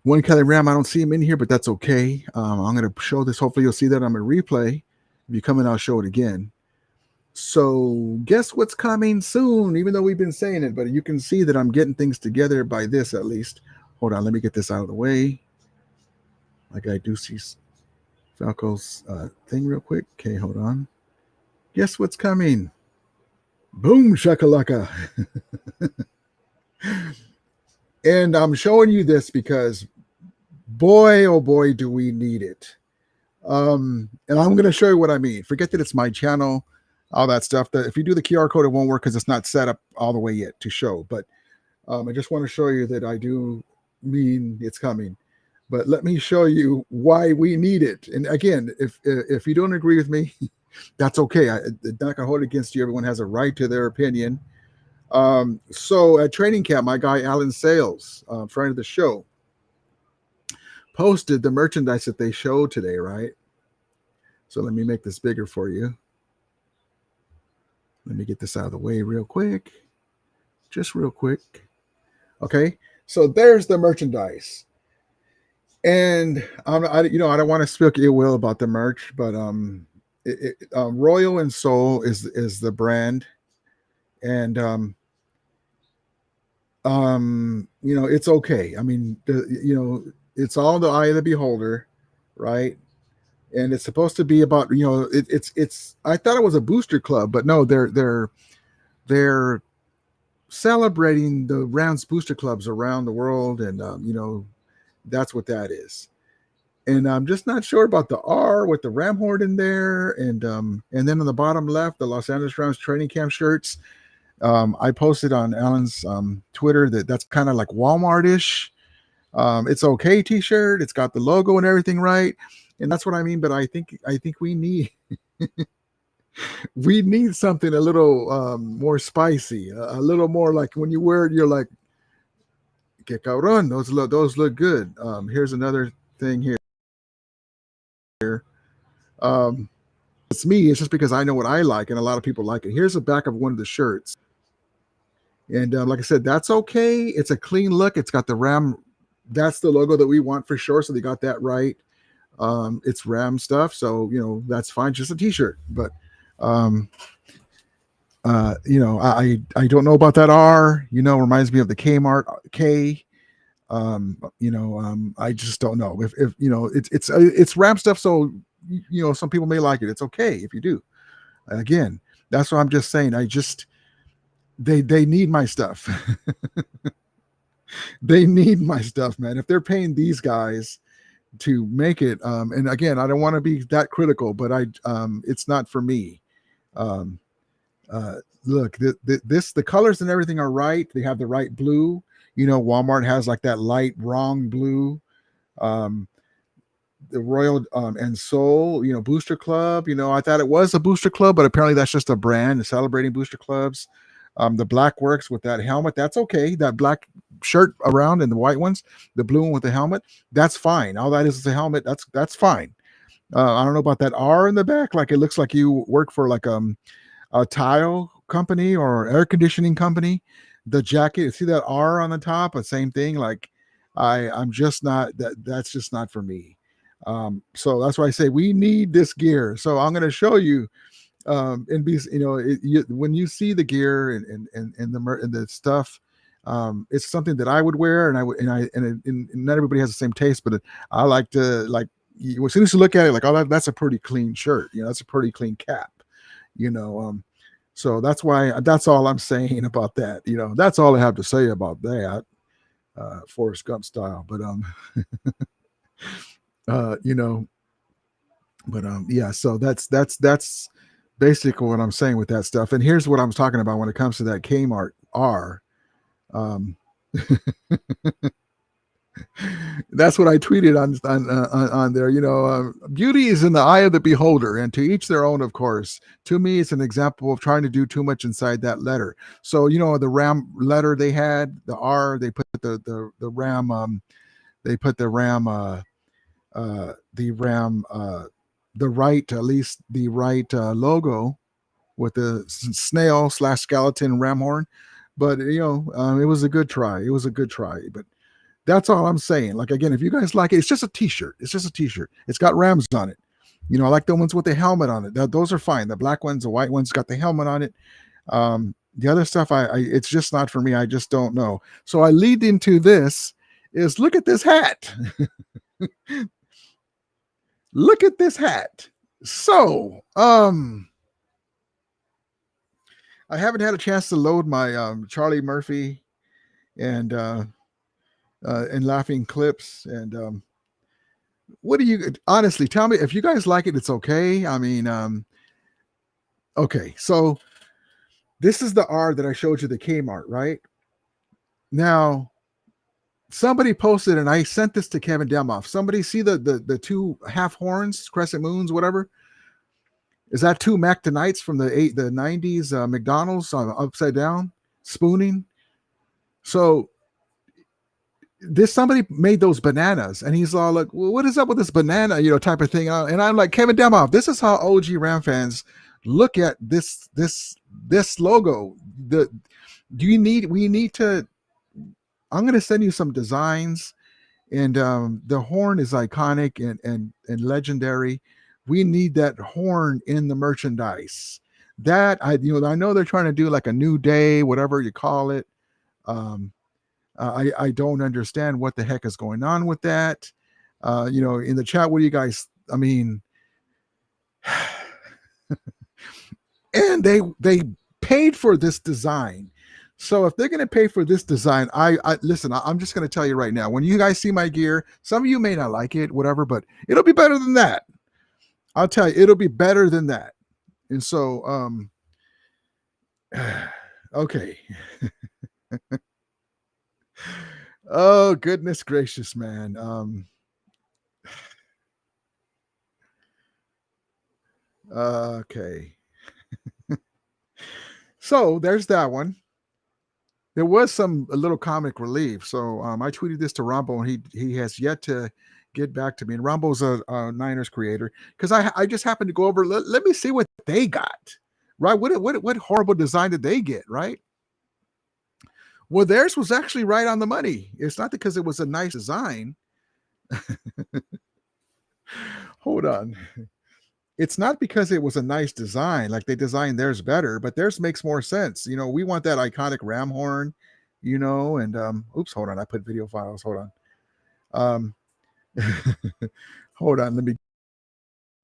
B: One Kelly Ram, I don't see him in here, but that's okay. I'm going to show this. Hopefully you'll see that on a replay. If you come in, I'll show it again. So guess what's coming soon, even though we've been saying it, but you can see that I'm getting things together by this at least. Hold on, let me get this out of the way. Like I do see Falco's thing real quick. Okay, hold on. Guess what's coming? Boom shakalaka. And I'm showing you this because boy, oh boy, do we need it. And I'm going to show you what I mean. Forget that it's my channel, all that stuff. That if you do the QR code, it won't work because it's not set up all the way yet to show. But I just want to show you that I do mean it's coming. But let me show you why we need it. And again, if you don't agree with me, that's okay. I'm not going to hold it against you. Everyone has a right to their opinion. So at training camp, my guy Alan Sales, friend of the show, posted the merchandise that they showed today, right? So let me make this bigger for you. Let me get this out of the way real quick. Just real quick. Okay, so there's the merchandise. And I don't want to speak ill will about the merch, but Royal and Soul is the brand, and it's okay. I mean, it's all the eye of the beholder, right? And it's supposed to be about, it's I thought it was a booster club, but no, they're celebrating the Rams booster clubs around the world, and that's what that is. And I'm just not sure about the R with the Ram Horde in there, and then on the bottom left, the Los Angeles Rams training camp shirts. I posted on Alan's Twitter that's kind of like Walmart-ish. It's okay t-shirt. It's got the logo and everything right. And that's what I mean. But I think we need we need something a little more spicy, a little more like when you wear it, you're like, que cabrón, those look good. Here's another thing here. It's me. It's just because I know what I like, and a lot of people like it. Here's the back of one of the shirts. And like I said, that's okay. It's a clean look. It's got the Ram. That's the logo that we want for sure. So they got that right. It's Ram stuff, so that's fine, just a t-shirt. But I don't know about that R. Reminds me of the Kmart K. I just don't know if it's Ram stuff. So some people may like it. It's okay if you do. Again, that's what I'm just saying. They need my stuff. They need my stuff, man. If they're paying these guys to make it, and again, I don't want to be that critical, but it's not for me. Look, the colors and everything are right. They have the right blue. Walmart has like that light wrong blue. The Royal and Soul, Booster Club. I thought it was a Booster Club, but apparently that's just a brand celebrating Booster Clubs. The black works with that helmet. That's okay. That black shirt around and the white ones, the blue one with the helmet, that's fine. All that is a helmet. That's fine. I don't know about that R in the back. Like it looks like you work for like a tile company or air conditioning company. The jacket, see that R on the top? The same thing. Like I'm just not that's just not for me. So that's why I say we need this gear. So I'm going to show you and be when you see the gear and the stuff, it's something that I would wear, and not everybody has the same taste, but I like to as soon as you look at it, like, oh, that's a pretty clean shirt, that's a pretty clean cap, so that's all I'm saying about that. That's all I have to say about that, Forrest Gump style. But yeah, so that's basically what I'm saying with that stuff. And here's what I'm talking about when it comes to that Kmart R. That's what I tweeted on there. Beauty is in the eye of the beholder, and to each their own, of course. To me, it's an example of trying to do too much inside that letter. So the Ram letter they had, the R, they put the Ram, they put the Ram, the right, at least the right logo with the snail/skeleton ram horn. But it was a good try. It was a good try. But that's all I'm saying. Like, again, if you guys like it, it's just a t-shirt. It's just a t-shirt. It's got Rams on it. I like the ones with the helmet on it. Those are fine. The black ones, the white ones got the helmet on it. The other stuff, it's just not for me. I just don't know. So I lead into this is look at this hat. Look at this hat. So, I haven't had a chance to load my Charlie Murphy and Laughing Clips. And what do you honestly tell me? If you guys like it, it's okay. I mean, okay. So this is the R that I showed you, the Kmart, right? Now, somebody posted, and I sent this to Kevin Demoff. Somebody see the two half horns, crescent moons, whatever. Is that two Mactonites from the 90s McDonald's upside down spooning? So somebody made those bananas, and he's all like, well, what is up with this banana, type of thing. And I'm like, Kevin Demoff, this is how OG Ram fans look at this logo. We need to, I'm going to send you some designs, and the horn is iconic and legendary. We need that horn in the merchandise. That I know they're trying to do like a new day, whatever you call it. I don't understand what the heck is going on with that. In the chat, what do you guys? I mean, and they paid for this design. So if they're going to pay for this design, I listen, I'm just going to tell you right now, when you guys see my gear, some of you may not like it, whatever, but it'll be better than that. I'll tell you, it'll be better than that. And so, okay. Oh, goodness gracious, man. Okay. So there's that one. There was a little comic relief. So I tweeted this to Rambo, and he has yet to get back to me. And Rambo's a Niners creator, because I just happened to go over. Let me see what they got. Right? What horrible design did they get? Right? Well, theirs was actually right on the money. It's not because it was a nice design. Hold on. It's not because it was a nice design, like they designed theirs better, but theirs makes more sense. You know, we want that iconic ram horn, you know, and oops, hold on, I put video files. Hold on. Hold on, let me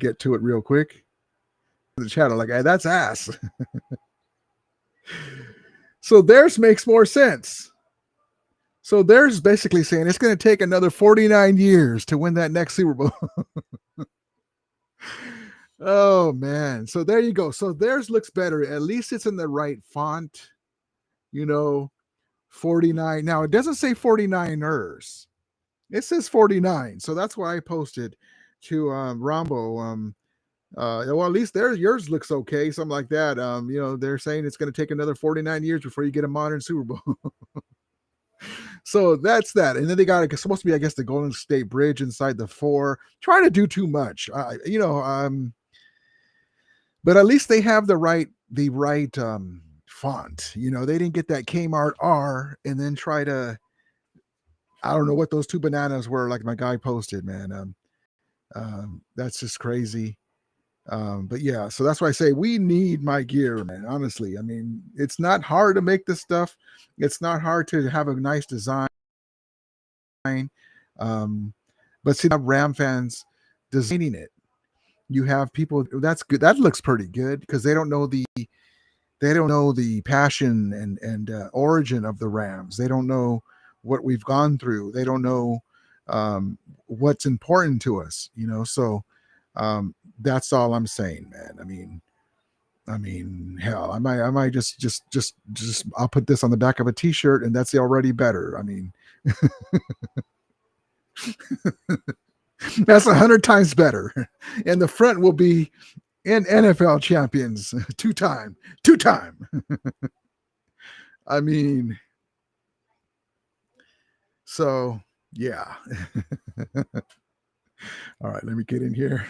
B: get to it real quick. The channel, like, hey, that's ass. So theirs makes more sense. So theirs basically saying it's going to take another 49 years to win that next Super Bowl. Oh man. So there you go. So theirs looks better. At least it's in the right font, you know, 49. Now it doesn't say 49ers. It says 49. So that's why I posted to Rambo. Well, at least yours looks okay, something like that. You know, they're saying it's going to take another 49 years before you get a modern Super Bowl. So that's that. And then they got it's supposed to be, I guess, the Golden State Bridge inside the 4. Trying to do too much, you know. But at least they have the right font. You know, they didn't get that Kmart R and then try to. I don't know what those 2 bananas were, like my guy posted, man. That's just crazy. But yeah, so that's why I say we need my gear, man. Honestly, I mean, it's not hard to make this stuff. It's not hard to have a nice design. But see, Ram fans designing it. You have people that's good. That looks pretty good because they don't know the passion and origin of the Rams. They don't know what we've gone through. They don't know what's important to us. You know, so. That's all I'm saying, man. I mean, hell, I might just I'll put this on the back of a t-shirt and that's already better. I mean, that's 100 times better. And the front will be in NFL champions, two-time. I mean, so yeah. All right, let me get in here.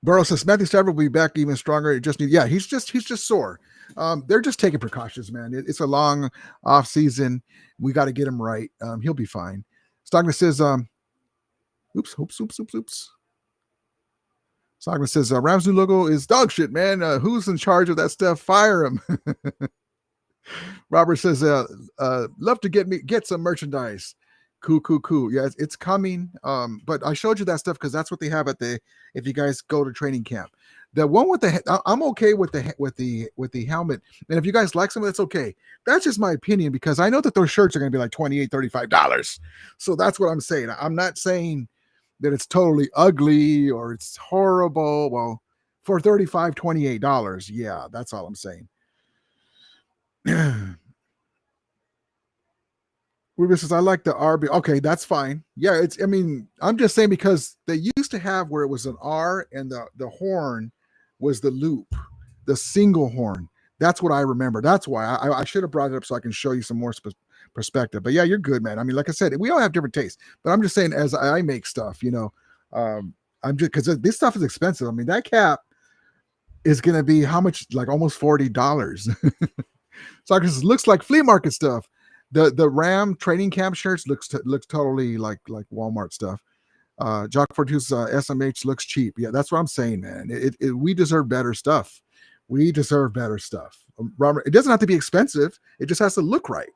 B: Burrow says Matthew Stafford will be back even stronger. He's just sore. They're just taking precautions, man. It's a long off season. We got to get him right. He'll be fine. Stockman says, oops. Stockman says, Rams new logo is dog shit, man. Who's in charge of that stuff? Fire him. Robert says, love to get some merchandise. Cool. Yeah, it's coming. But I showed you that stuff because that's what they have if you guys go to training camp. The one with I'm okay with the helmet. And if you guys like some, that's okay. That's just my opinion because I know that those shirts are going to be like $28, $35. So that's what I'm saying. I'm not saying that it's totally ugly or it's horrible. Well, for $35, $28, yeah, that's all I'm saying. Ruben says, I like the RB. Okay, that's fine. Yeah, I'm just saying because they used to have where it was an R and the horn was the loop, the single horn. That's what I remember. That's why I should have brought it up so I can show you some more perspective. But yeah, you're good, man. I mean, like I said, we all have different tastes, but I'm just saying as I make stuff, you know, I'm just because this stuff is expensive. I mean, that cap is going to be how much? Like almost $40. So it looks like flea market stuff. The Ram training camp shirts looks totally like Walmart stuff. Jock Fortune's SMH looks cheap. Yeah, that's what I'm saying, man. We deserve better stuff. We deserve better stuff. Robert, it doesn't have to be expensive. It just has to look right.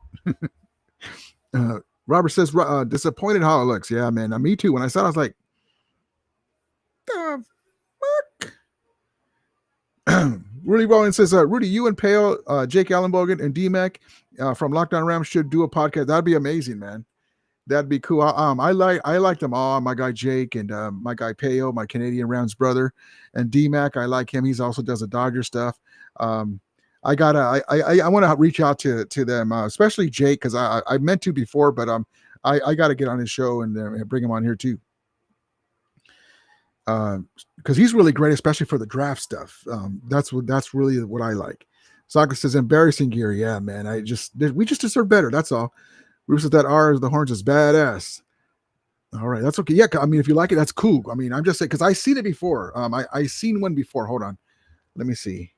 B: Robert says, disappointed how it looks. Yeah, man. Me too. When I saw it, I was like, the fuck? Rudy Rowan says, Rudy, you and Pale, Jake Allenbogen, and D-Mac from Lockdown Rams should do a podcast. That'd be amazing, man. That'd be cool. I like them all. My guy Jake and my guy Peo, my Canadian Rams brother, and D-Mac. I like him. He's also does the Dodger stuff. I want to reach out to them, especially Jake, because I meant to before, but I got to get on his show and bring him on here too. Because he's really great, especially for the draft stuff. That's really what I like. Saka says embarrassing gear. Yeah, man. We just deserve better. That's all. Ruth says that R is the horns is badass. All right, that's okay. Yeah, I mean, if you like it, that's cool. I mean, I'm just saying because I seen it before. I seen one before. Hold on, let me see.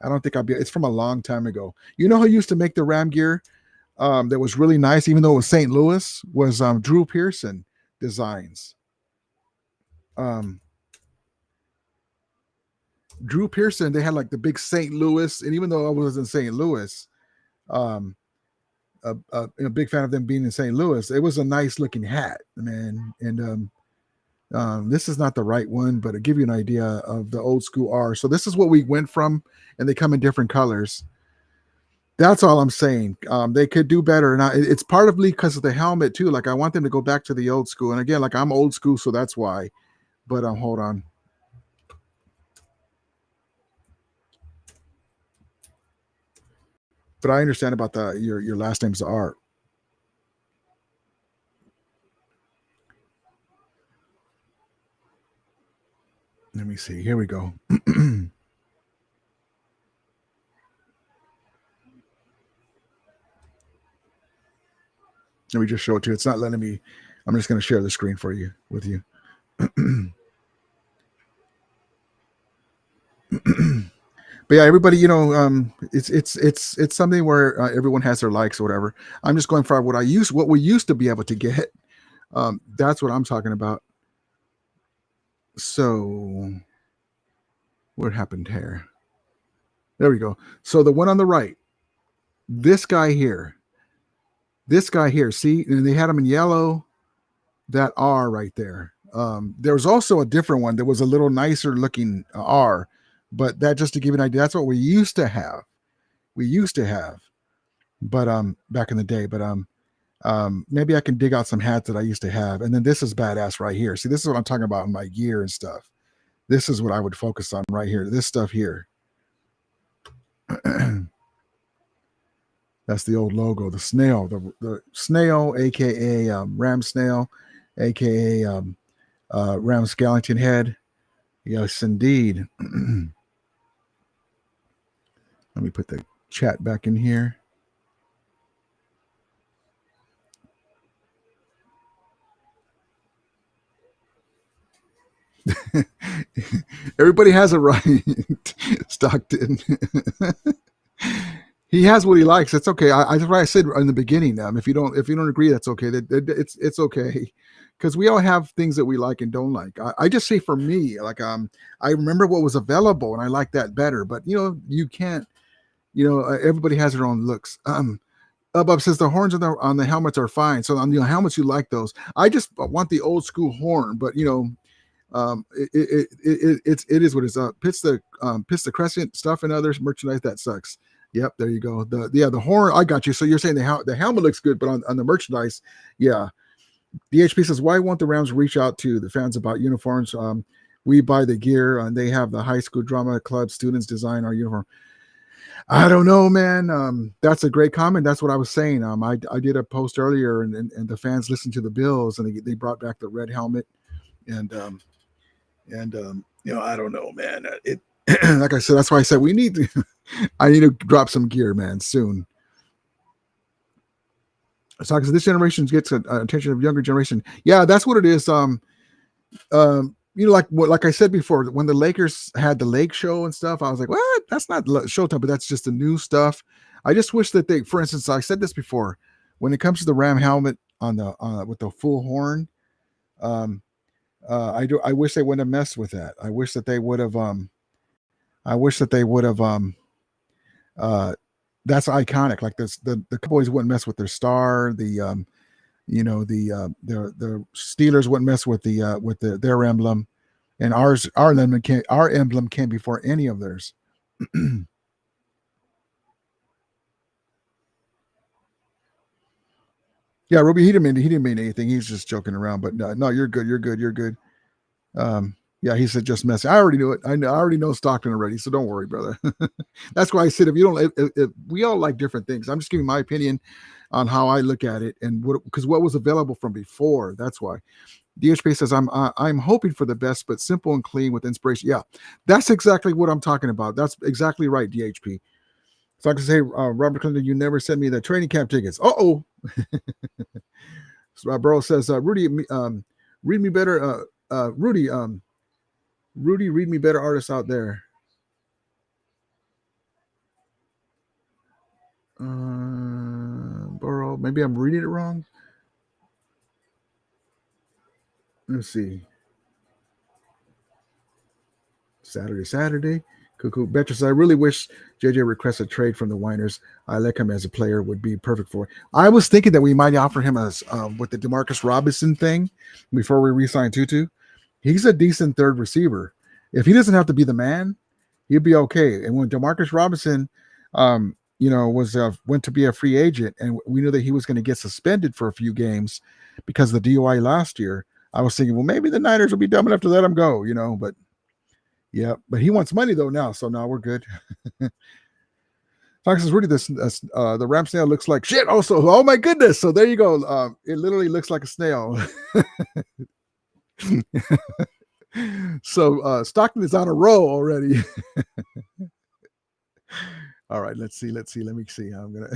B: I don't think it's from a long time ago. You know who used to make the Ram gear? that was really nice, even though it was St. Louis, was Drew Pearson designs. Drew Pearson, they had like the big St. Louis, and even though I was in St. Louis, a big fan of them being in St. Louis, it was a nice looking hat, man. And this is not the right one, but to give you an idea of the old school R. So this is what we went from, and they come in different colors. That's all I'm saying. They could do better. And it's partly because of the helmet too. Like I want them to go back to the old school. And again, like I'm old school, so that's why. But hold on. But I understand about your last name's Art. Let me see. Here we go. Let me just show it to you. It's not letting me. I'm just going to share the screen for you with you. But yeah, everybody, it's something where everyone has their likes or whatever. I'm just going for what we used to be able to get. That's what I'm talking about. So what happened here? There we go. So the one on the right, this guy here, see, and they had them in yellow, that R right there. There was also a different one that was a little nicer looking R, but that, just to give you an idea, that's what we used to have. But back in the day. But maybe I can dig out some hats that I used to have. And then this is badass right here. See, this is what I'm talking about in my gear and stuff. This is what I would focus on right here. This stuff here. That's the old logo, the snail, the snail, aka ram snail, aka ram skeleton head. Yes, indeed. Let me put the chat back in here. Everybody has a right, Stockton. He has what he likes. It's okay. That's why I said in the beginning. If you don't agree, that's okay. It's okay, because we all have things that we like and don't like. I just say for me, like I remember what was available and I like that better. But you can't. Everybody has their own looks. Bob says the horns on the helmets are fine. So on the helmets, you like those. I just want the old school horn, but it is what it's pits the crescent stuff and others merchandise that sucks. Yep, there you go. The horn, I got you. So you're saying the helmet looks good, but on the merchandise, yeah. DHP says, why won't the Rams reach out to the fans about uniforms? We buy the gear and they have the high school drama club students design our uniform. I don't know, man. That's a great comment. That's what I was saying. I did a post earlier and the fans listened to the Bills and they brought back the red helmet and I don't know, man. It like I said, that's why I said I need to drop some gear, man, soon. So because this generation gets attention of younger generation. Yeah, that's what it is. Like I said before, when the Lakers had the Lake Show and stuff, I was like, what? That's not Showtime, but that's just the new stuff. I just wish that for instance, I said this before, when it comes to the Ram helmet on the with the full horn, I wish they wouldn't have messed with that. I wish that they would have. That's iconic. Like the Cowboys wouldn't mess with their star. The Steelers wouldn't mess with their emblem, and our emblem came before any of theirs. Yeah, Ruby, he didn't mean anything. He's just joking around. But no, you're good. You're good. Yeah, he said just messing. I already knew it. I already know Stockton already, so don't worry, brother. That's why I said if we all like different things. I'm just giving my opinion on how I look at it and because what was available from before. That's why. DHP says I'm hoping for the best, but simple and clean with inspiration. Yeah, that's exactly what I'm talking about. That's exactly right, DHP. So I can say, Robert Clinton, you never sent me the training camp tickets. So Burrow says, Rudy, read me better. Rudy, read me better artists out there. Burrow maybe I'm reading it wrong. Let's see. Saturday. Cuckoo. Betches, I really wish JJ requests a trade from the Winers. I like him as a player, would be perfect for it. I was thinking that we might offer him as with the DeMarcus Robinson thing before we re-sign Tutu. He's a decent third receiver. If he doesn't have to be the man, he'd be okay. And when DeMarcus Robinson, went to be a free agent, and we knew that he was going to get suspended for a few games because of the DUI last year, I was thinking, well, maybe the Niners will be dumb enough to let him go, but yeah, but he wants money though now, so now we're good. Fox says, Rudy, the ram snail looks like shit. Also, oh my goodness! So there you go. It literally looks like a snail. So Stockton is on a roll already. All right, let's see. Let me see. I'm gonna.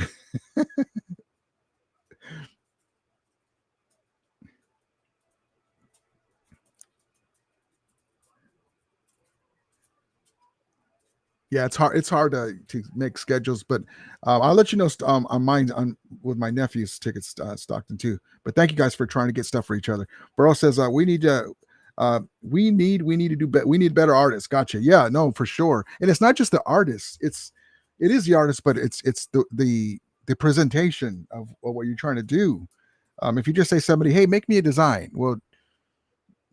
B: Yeah, it's hard to make schedules, but I'll let you know on mine with my nephew's tickets, Stockton too. But thank you guys for trying to get stuff for each other. Burrow says we need to do better. We need better artists. Gotcha. Yeah, no, for sure. And it's not just the artists. It is the artist, but it's the presentation of what you're trying to do. If you just say somebody, hey, make me a design. Well,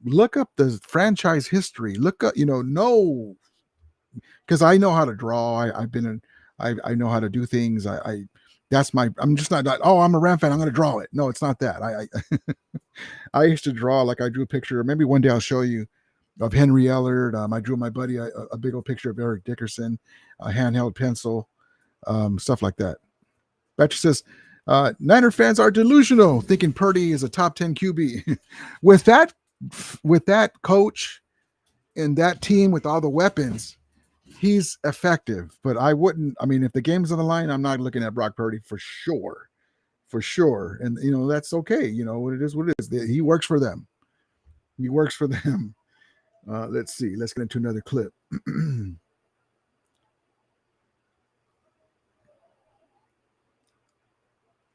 B: look up the franchise history. Look up, know. Because I know how to draw. I know how to do things. I'm just not that, oh, I'm a Ram fan, I'm going to draw it. No, it's not that. I used to draw, like I drew a picture. Maybe one day I'll show you of Henry Ellard. I drew my buddy a big old picture of Eric Dickerson, a handheld pencil, stuff like that. Betcha says, Niner fans are delusional, thinking Purdy is a top 10 QB. with that coach and that team with all the weapons, he's effective, but I wouldn't. I mean, if the game's on the line, I'm not looking at Brock Purdy for sure. And that's okay. What it is. He works for them. Let's see. Let's get into another clip. I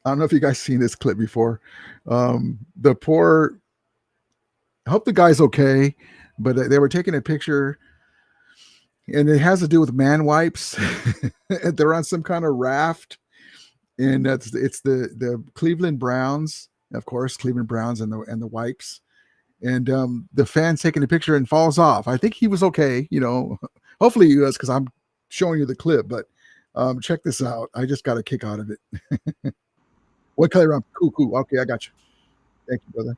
B: don't know if you guys seen this clip before. I hope the guy's okay, but they were taking a picture. And it has to do with man wipes. They're on some kind of raft, and it's the Cleveland Browns, of course, Cleveland Browns and the wipes, and the fan's taking a picture and falls off. I think he was okay, Hopefully he was, because I'm showing you the clip. But check this out. I just got a kick out of it. What color? Cool. Okay, I got you. Thank you, brother.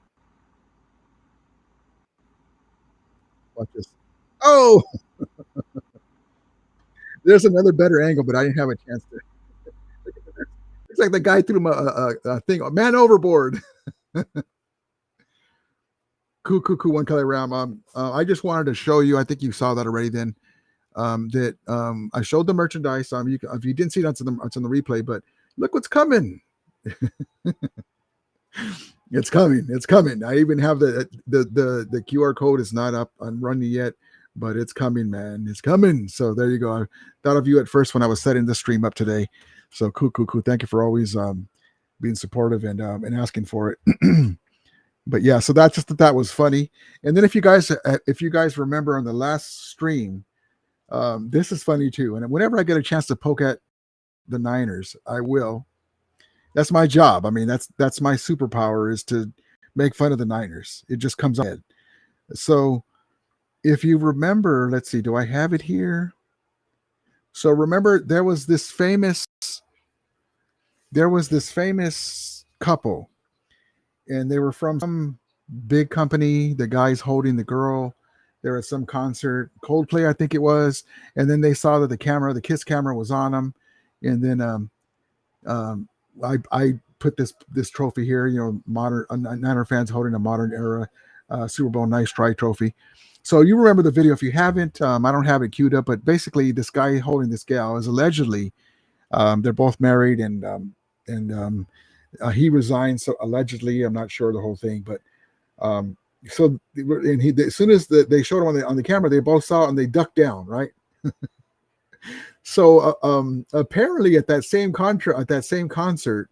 B: Watch this. Oh. There's another better angle, but I didn't have a chance to. It's like the guy threw him a thing, man overboard. Cool. One color round. I just wanted to show you. I think you saw that already. Then that I showed the merchandise. If you didn't see it, it's on the replay. But look what's coming. It's coming. I even have the QR code is not up and running yet. But it's coming, man. It's coming. So there you go. I thought of you at first when I was setting the stream up today. So cool. Thank you for always being supportive and asking for it. But yeah, so that was funny. And then if you guys remember on the last stream, this is funny too. And whenever I get a chance to poke at the Niners, I will. That's my job. I mean, that's my superpower, is to make fun of the Niners. It just comes out. So if you remember, let's see, do I have it here? So remember, there was this famous couple, and they were from some big company. The guy's holding the girl. They're at some concert, Coldplay, I think it was. And then they saw that the Kiss camera was on them. And then I put this trophy here, modern Niner fans holding a modern era Super Bowl nice try trophy. So you remember the video. If you haven't, I don't have it queued up, but basically this guy holding this gal is allegedly, they're both married, and he resigned. So allegedly, I'm not sure the whole thing, but as soon as they showed him on the camera, they both saw it and they ducked down, right? So apparently at that same concert,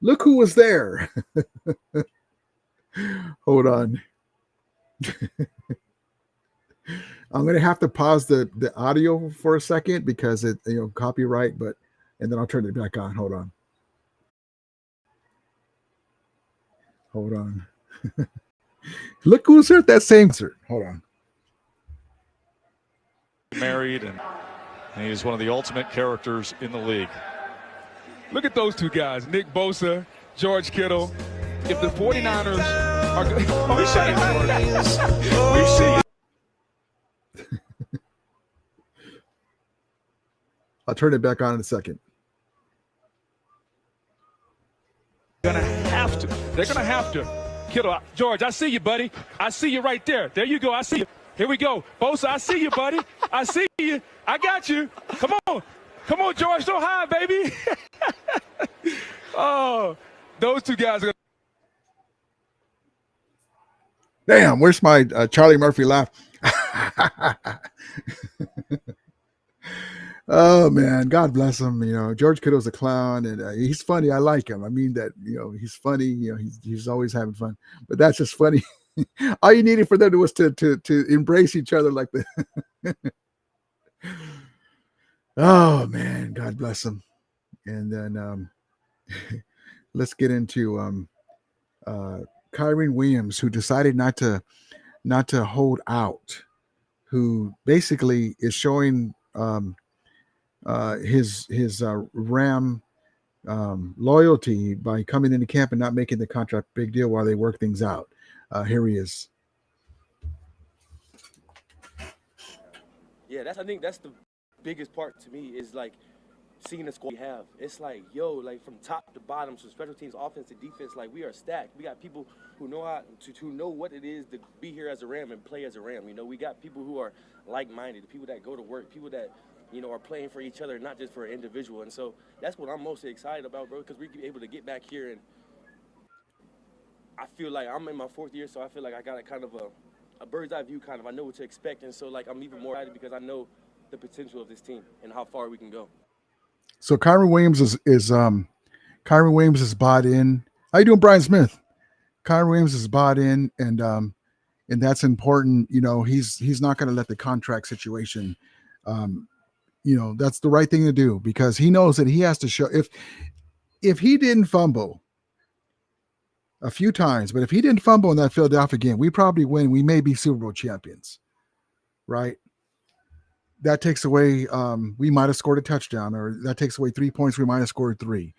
B: Look who was there. Hold on. I'm gonna have to pause the audio for a second because it copyright, and then I'll turn it back on. Hold on. Look who's here at that same concert. Hold on.
A: Married, and he's one of the ultimate characters in the league. Look at those two guys, Nick Bosa, George Kittle. If the 49ers are good, we see it.
B: I'll turn it back on in a second.
A: They're gonna have to. Kittle, George, I see you, buddy. I see you right there. There you go. I see you. Here we go. Bosa, I see you, buddy. I see you. I got you. Come on, George. Don't hide, baby. Oh, those two guys are.
B: Damn, where's my Charlie Murphy laugh? Oh man, God bless him. George Kittle's a clown, and he's funny. I like him. I mean that. He's funny. He's always having fun. But that's just funny. All you needed for them was to embrace each other like that. Oh man, God bless him. And then let's get into Kyren Williams, who decided not to hold out, who basically is showing his Ram loyalty by coming into camp and not making the contract big deal while they work things out. Here he is.
H: Yeah, I think that's the biggest part to me is like seeing the squad we have. It's like, like from top to bottom, from special teams, offense to defense, like we are stacked. We got people who know how to know what it is to be here as a Ram and play as a Ram. We got people who are like-minded, people that go to work, people that are playing for each other, not just for an individual. And so that's what I'm mostly excited about, bro, because we're able to get back here. And I feel like I'm in my 4th year, so I feel like I got a kind of a bird's eye view kind of. I know what to expect. And so, like, I'm even more excited because I know the potential of this team and how far we can go.
B: So Kyren Williams is Kyren Williams is bought in. How you doing, Brian Smith? Kyren Williams is bought in, and that's important. He's not going to let the contract situation. That's the right thing to do because he knows that he has to show if he didn't fumble a few times, but if he didn't fumble in that Philadelphia game, we probably win. We may be Super Bowl champions, right? That takes away, we might have scored a touchdown, or that takes away 3 points. We might have scored 3.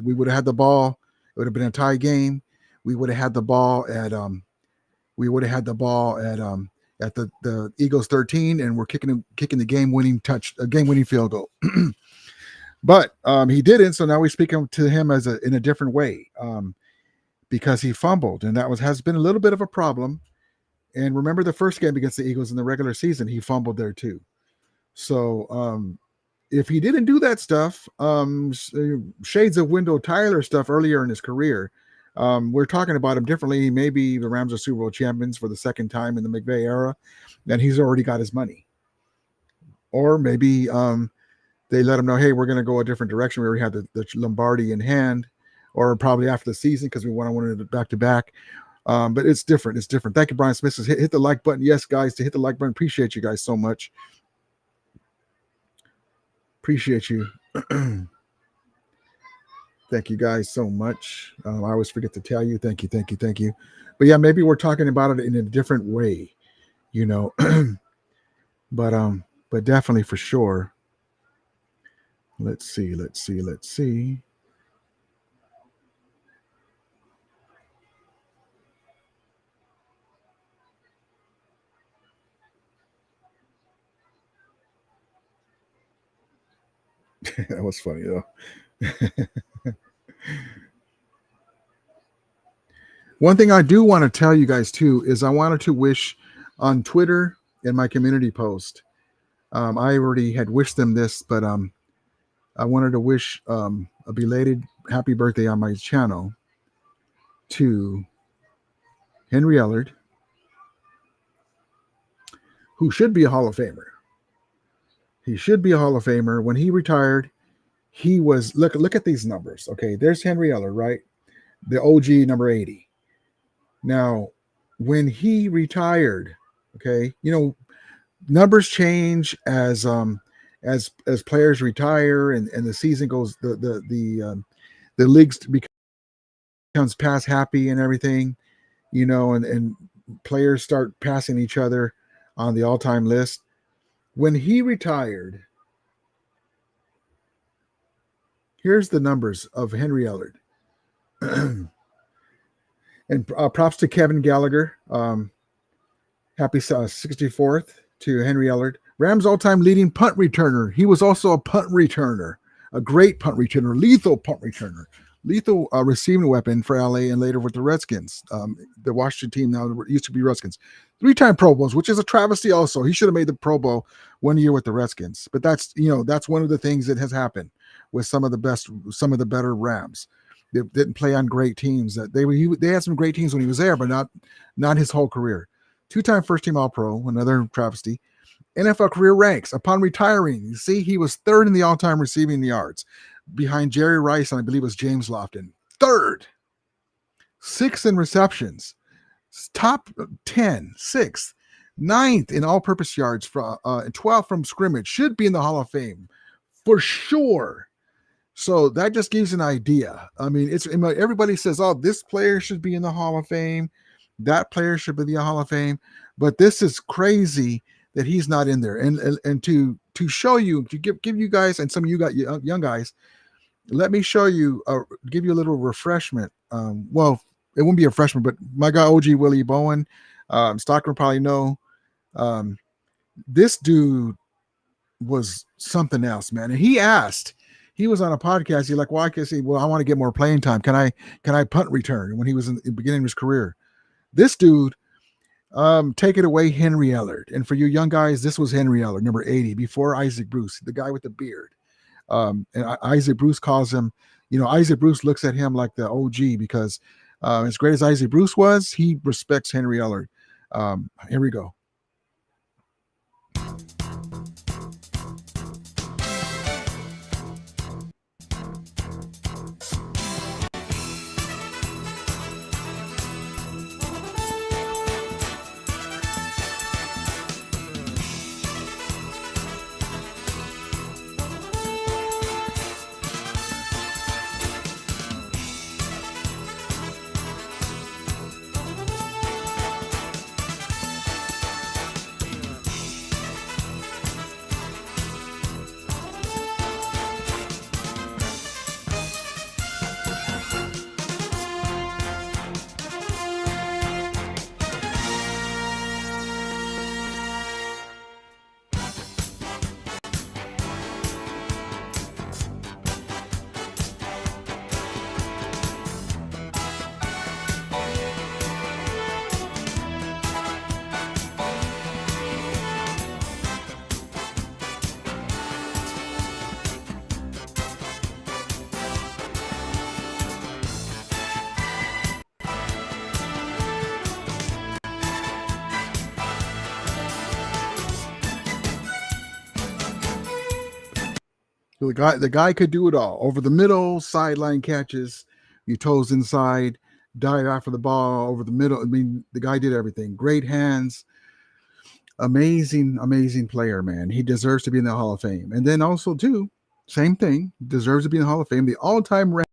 B: We would have had the ball. It would have been a tie game. We would have had the ball at the Eagles 13, and we're kicking the game-winning field goal. But he didn't, so now we speak to him in a different way because he fumbled, and has been a little bit of a problem. And remember the first game against the Eagles in the regular season, he fumbled there too. So if he didn't do that stuff, shades of Wendell Tyler stuff earlier in his career, we're talking about him differently. Maybe the Rams are Super Bowl champions for the second time in the McVay era, and he's already got his money. Or maybe they let him know, hey, we're going to go a different direction. We already had the Lombardi in hand, or probably after the season because we wanted it back-to-back. But it's different. It's different. Thank you, Brian Smith. Says, hit the like button. Yes, guys, to hit the like button. Appreciate you guys so much. Appreciate you. Thank you guys so much. I always forget to tell you. Thank you. But yeah, maybe we're talking about it in a different way, but definitely for sure. Let's see. That was funny though. One thing I do want to tell you guys too is I wanted to wish on Twitter in my community post. I already had wished them this, but I wanted to wish a belated happy birthday on my channel to Henry Ellard, who should be a Hall of Famer. He should be a Hall of Famer. When he retired, he was look at these numbers. Okay, there's Henry Eller, right? The OG number 80. Now, when he retired, okay, numbers change as players retire and the season goes the leagues becomes pass happy and everything, and players start passing each other on the all-time list. When he retired, here's the numbers of Henry Ellard. And props to Kevin Gallagher. Happy 64th to Henry Ellard. Rams all-time leading punt returner. He was also a punt returner, a great punt returner, lethal punt returner, lethal receiving weapon for LA and later with the Redskins. The Washington team now used to be Redskins. 3-time Pro Bowls, which is a travesty also. He should have made the Pro Bowl 1 year with the Redskins. But that's one of the things that has happened with some of the better Rams. They didn't play on great teams. They had some great teams when he was there, but not his whole career. 2-time first-team All-Pro, another travesty. NFL career ranks upon retiring. You see, he was third in the all-time receiving yards, behind Jerry Rice and I believe it was James Lofton. Third, sixth in receptions, top 10, sixth, ninth in all-purpose yards, 12th from scrimmage. Should be in the Hall of Fame for sure. So that just gives an idea. I mean, everybody says, "Oh, this player should be in the Hall of Fame. That player should be in the Hall of Fame." But this is crazy that he's not in there. And to show you, to give you guys, and some of you got young guys, let me show you, give you a little refreshment. Well, it won't be a refreshment, but my guy OG Willie Bowen, Stockman probably know. This dude was something else, man. And he was on a podcast. He's like, well, I can see, well, I want to get more playing time. Can I punt return? When he was in the beginning of his career, this dude, take it away, Henry Ellard. And for you young guys, this was Henry Ellard, number 80, before Isaac Bruce, the guy with the beard. And Isaac Bruce calls him, Isaac Bruce looks at him like the OG because as great as Isaac Bruce was, he respects Henry Ellard. Here we go. The guy could do it all. Over the middle, sideline catches, your toes inside, dive after the ball over the middle. I mean, the guy did everything. Great hands. Amazing, amazing player, man. He deserves to be in the Hall of Fame. And then also, too, same thing, deserves to be in the Hall of Fame. The all-time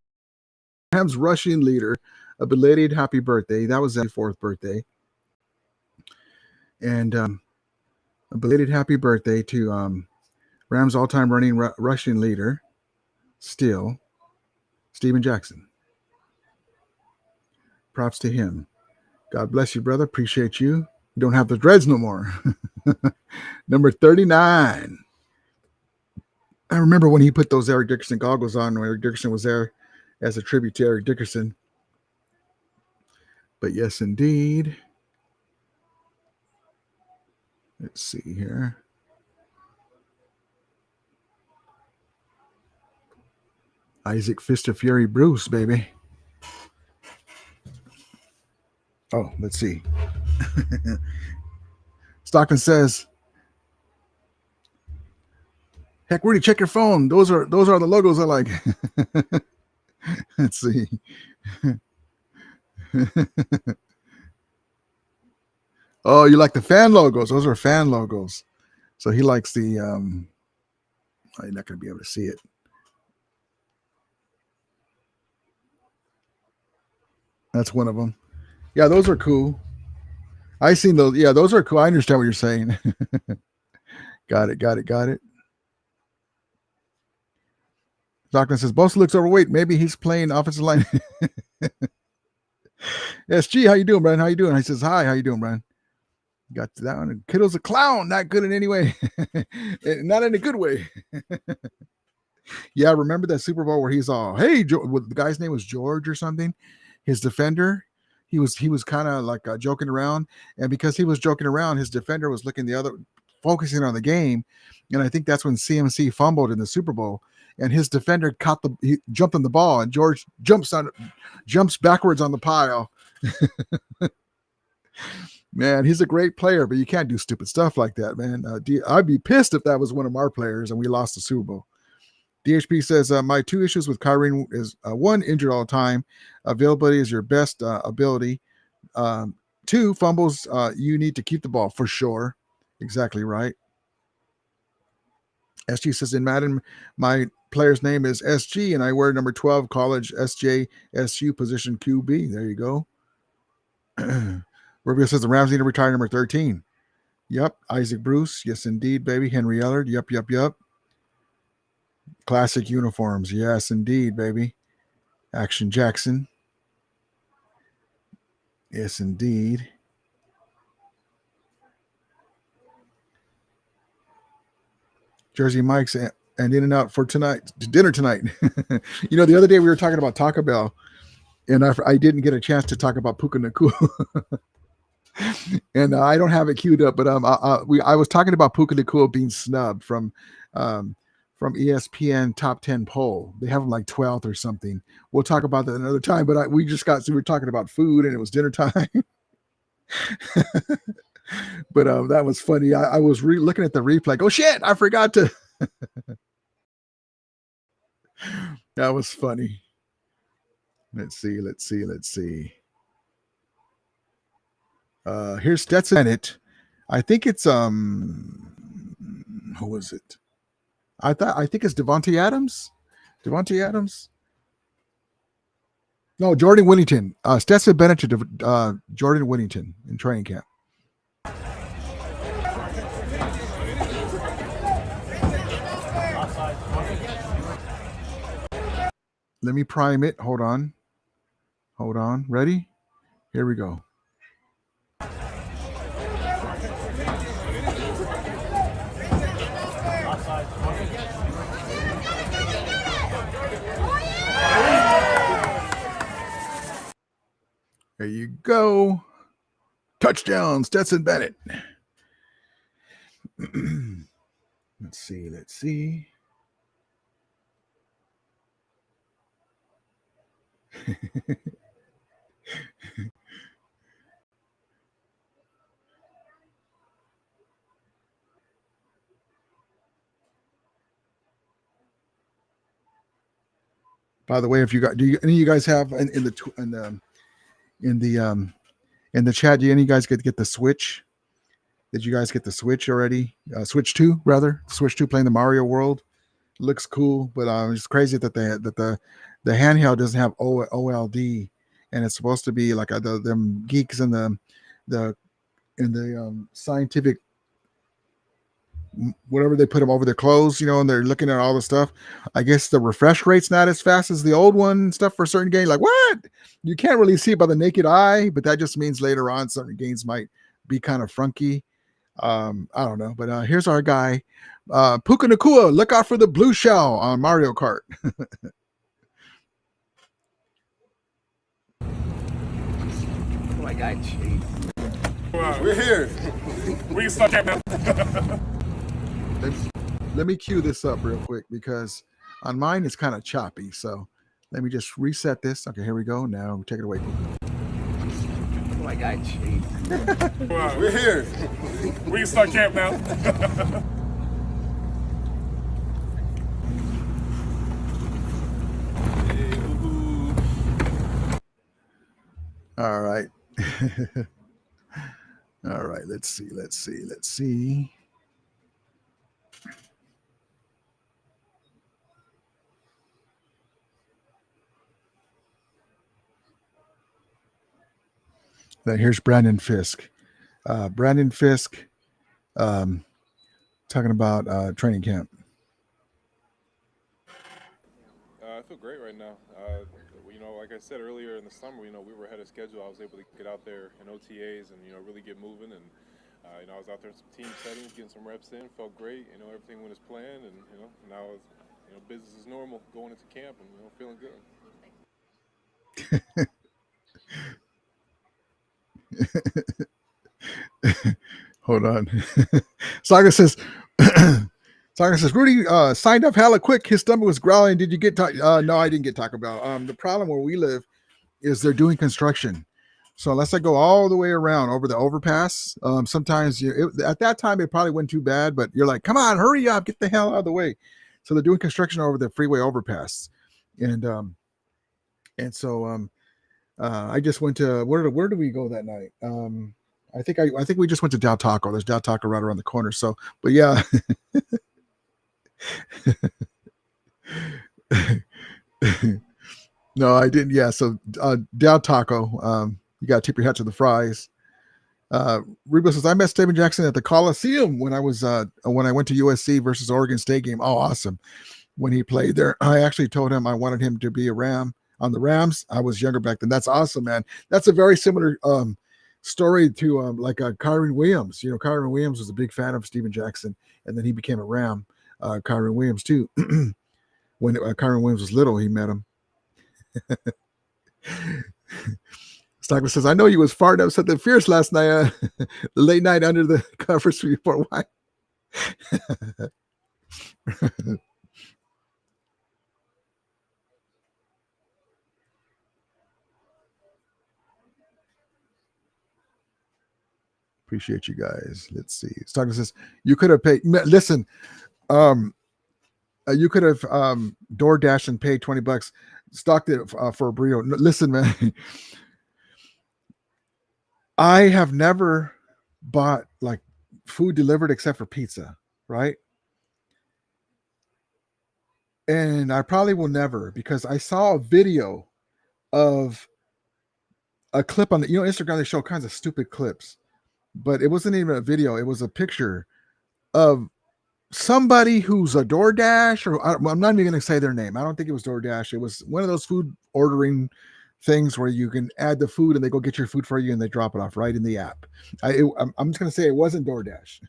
B: Rams rushing leader, a belated happy birthday. That was his 4th birthday. And a belated happy birthday to Rams all-time running rushing leader, still, Steven Jackson. Props to him. God bless you, brother. Appreciate you. You don't have the dreads no more. Number 39. I remember when he put those Eric Dickerson goggles on when Eric Dickerson was there as a tribute to Eric Dickerson. But yes, indeed. Let's see here. Isaac Fist of Fury Bruce, baby. Oh, let's see. Stockton says, Heck, Rudy, check your phone. Those are the logos I like. Let's see. Oh, you like the fan logos? Those are fan logos. So he likes the oh, you're not going to be able to see it. That's one of them. Yeah, those are cool. I seen those. Yeah, those are cool. I understand what you're saying. Got it. Doctor says Bosa looks overweight. Maybe he's playing offensive line. SG, how you doing, Brian? How you doing? He says hi. How you doing, Brian? Got to that one. Kittle's a clown. Not good in any way. Not in a good way. Yeah, remember that Super Bowl where he's all, hey, the guy's name was George or something. His defender, he was kind of like joking around, and because he was joking around, his defender was focusing on the game, and I think that's when CMC fumbled in the Super Bowl, and his defender he jumped on the ball, and George jumps backwards on the pile. Man, he's a great player, but you can't do stupid stuff like that, man. I'd be pissed if that was one of our players and we lost the Super Bowl. DHP says, my two issues with Kyrie is one, injured all the time. Availability is your best ability. Two, fumbles, you need to keep the ball for sure. Exactly right. SG says, in Madden, my player's name is SG, and I wear number 12, college SJSU, position QB. There you go. Rubio says, the Rams need to retire number 13. Yep. Isaac Bruce. Yes, indeed, baby. Henry Ellard. Yep. Classic uniforms. Yes, indeed, baby. Action Jackson. Yes, indeed. Jersey Mike's and In-N-Out for dinner tonight. You know, the other day we were talking about Taco Bell, and I didn't get a chance to talk about Puka Nakua. And I don't have it queued up, but I was talking about Puka Nakua being snubbed from ESPN top 10 poll. They have them like 12th or something. We'll talk about that another time, but we were talking about food and it was dinner time. But that was funny. I was looking at the replay. Like, oh shit, I forgot to. That was funny. Let's see. Here's Stetson Bennett. I think it's who was it? I think it's Devontae Adams. No, Jordan Whittington. Stetson Bennett to Jordan Whittington in training camp. Let me prime it. Hold on. Ready? Here we go. There you go. Touchdown, Stetson Bennett. Let's see. By the way, if you got, any of you guys have in the chat, do any of you guys get the Switch? Did you guys get the Switch already? Switch 2, rather. Switch 2 playing the Mario World. Looks cool, but it's crazy that the handheld doesn't have OLD, and it's supposed to be like them geeks in the scientific whatever they put them over their clothes, and they're looking at all the stuff. I guess the refresh rate's not as fast as the old one and stuff for certain games. Like, what? You can't really see it by the naked eye, but that just means later on certain games might be kind of funky. I don't know, but here's our guy, Puka Nakua. Look out for the blue shell on Mario Kart.
D: Oh my God, Chief.
E: We're here. We can start now.
B: Let me cue this up real quick because on mine it's kind of choppy. So let me just reset this. Okay, here we go. Now take it away.
D: Oh my God, Chief.
E: We're here. We can start camp now.
B: All right. All right. Let's see. Now here's Brandon Fisk. Brandon Fisk um, talking about training camp.
E: I feel great right now. Like I said earlier in the summer, we were ahead of schedule. I was able to get out there in OTAs and, really get moving. And, I was out there in some team settings, getting some reps in. Felt great. Everything went as planned. And, now it's, business is normal going into camp and, feeling good.
B: Hold on. Saga says, Rudy signed up hella quick. His stomach was growling. Did you get no, I didn't get Taco Bell. The problem where we live is they're doing construction. So unless I go all the way around over the overpass, sometimes at that time it probably wasn't too bad, but you're like, come on, hurry up, get the hell out of the way. So they're doing construction over the freeway overpass. And so I just went to where did we go that night? I think we just went to Del Taco. There's Del Taco right around the corner. So, but yeah. No, I didn't. Yeah. So Del Taco, you got to tip your hat to the fries. Reba says, I met Steven Jackson at the Coliseum when I went to USC versus Oregon State game. Oh, awesome. When he played there, I actually told him I wanted him to be a Ram on the Rams. I was younger back then. That's awesome, man. That's a very similar story to like Kyron Williams. Kyron Williams was a big fan of Steven Jackson, and then he became a Ram. Kyron Williams too. When Kyron Williams was little, he met him. Stockman says, I know you was fired up something fierce last night, the late night under the covers report. Why? Appreciate you guys. Let's see. Stockman says, you could have paid. Listen, you could have DoorDash and paid $20. Stocked it for a burrito. Listen, man. I have never bought like food delivered except for pizza, right? And I probably will never, because I saw a video of a clip on the Instagram. They show kinds of stupid clips, but it wasn't even a video. It was a picture of somebody who's a DoorDash, or I'm not even going to say their name. I don't think it was DoorDash. It was one of those food ordering things where you can add the food and they go get your food for you and they drop it off right in the app. I'm just going to say it wasn't DoorDash.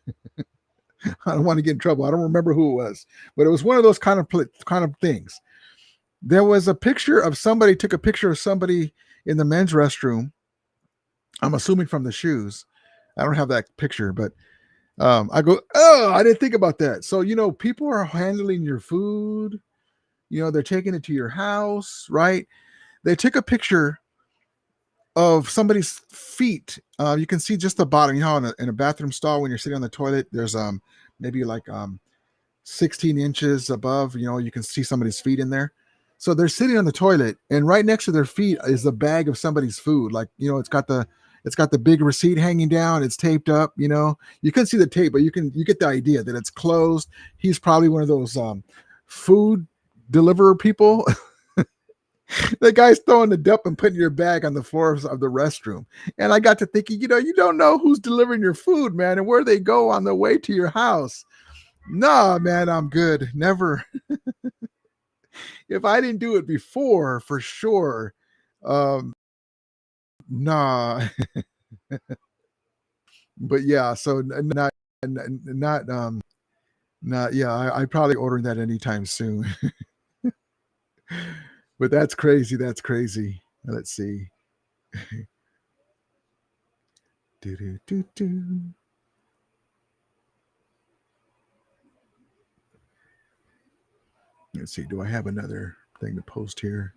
B: I don't want to get in trouble. I don't remember who it was, but it was one of those kind of things. There was a picture of somebody, took a picture of somebody in the men's restroom. I'm assuming from the shoes. I don't have that picture, but I go, oh, I didn't think about that. So, people are handling your food. They're taking it to your house, right? They took a picture of somebody's feet. You can see just the bottom. In a bathroom stall, when you're sitting on the toilet, there's maybe like 16 inches above. You can see somebody's feet in there. So they're sitting on the toilet, and right next to their feet is a bag of somebody's food. Like, it's got the big receipt hanging down. It's taped up. You couldn't see the tape, but you get the idea that it's closed. He's probably one of those food deliverer people. The guy's throwing the dump and putting your bag on the floor of the restroom. And I got to thinking, you don't know who's delivering your food, man, and where they go on the way to your house. Nah, man, I'm good. Never. If I didn't do it before, for sure. Nah. But yeah, so not, yeah, I probably ordering that anytime soon. But that's crazy. That's crazy. Let's see. Let's see. Do I have another thing to post here?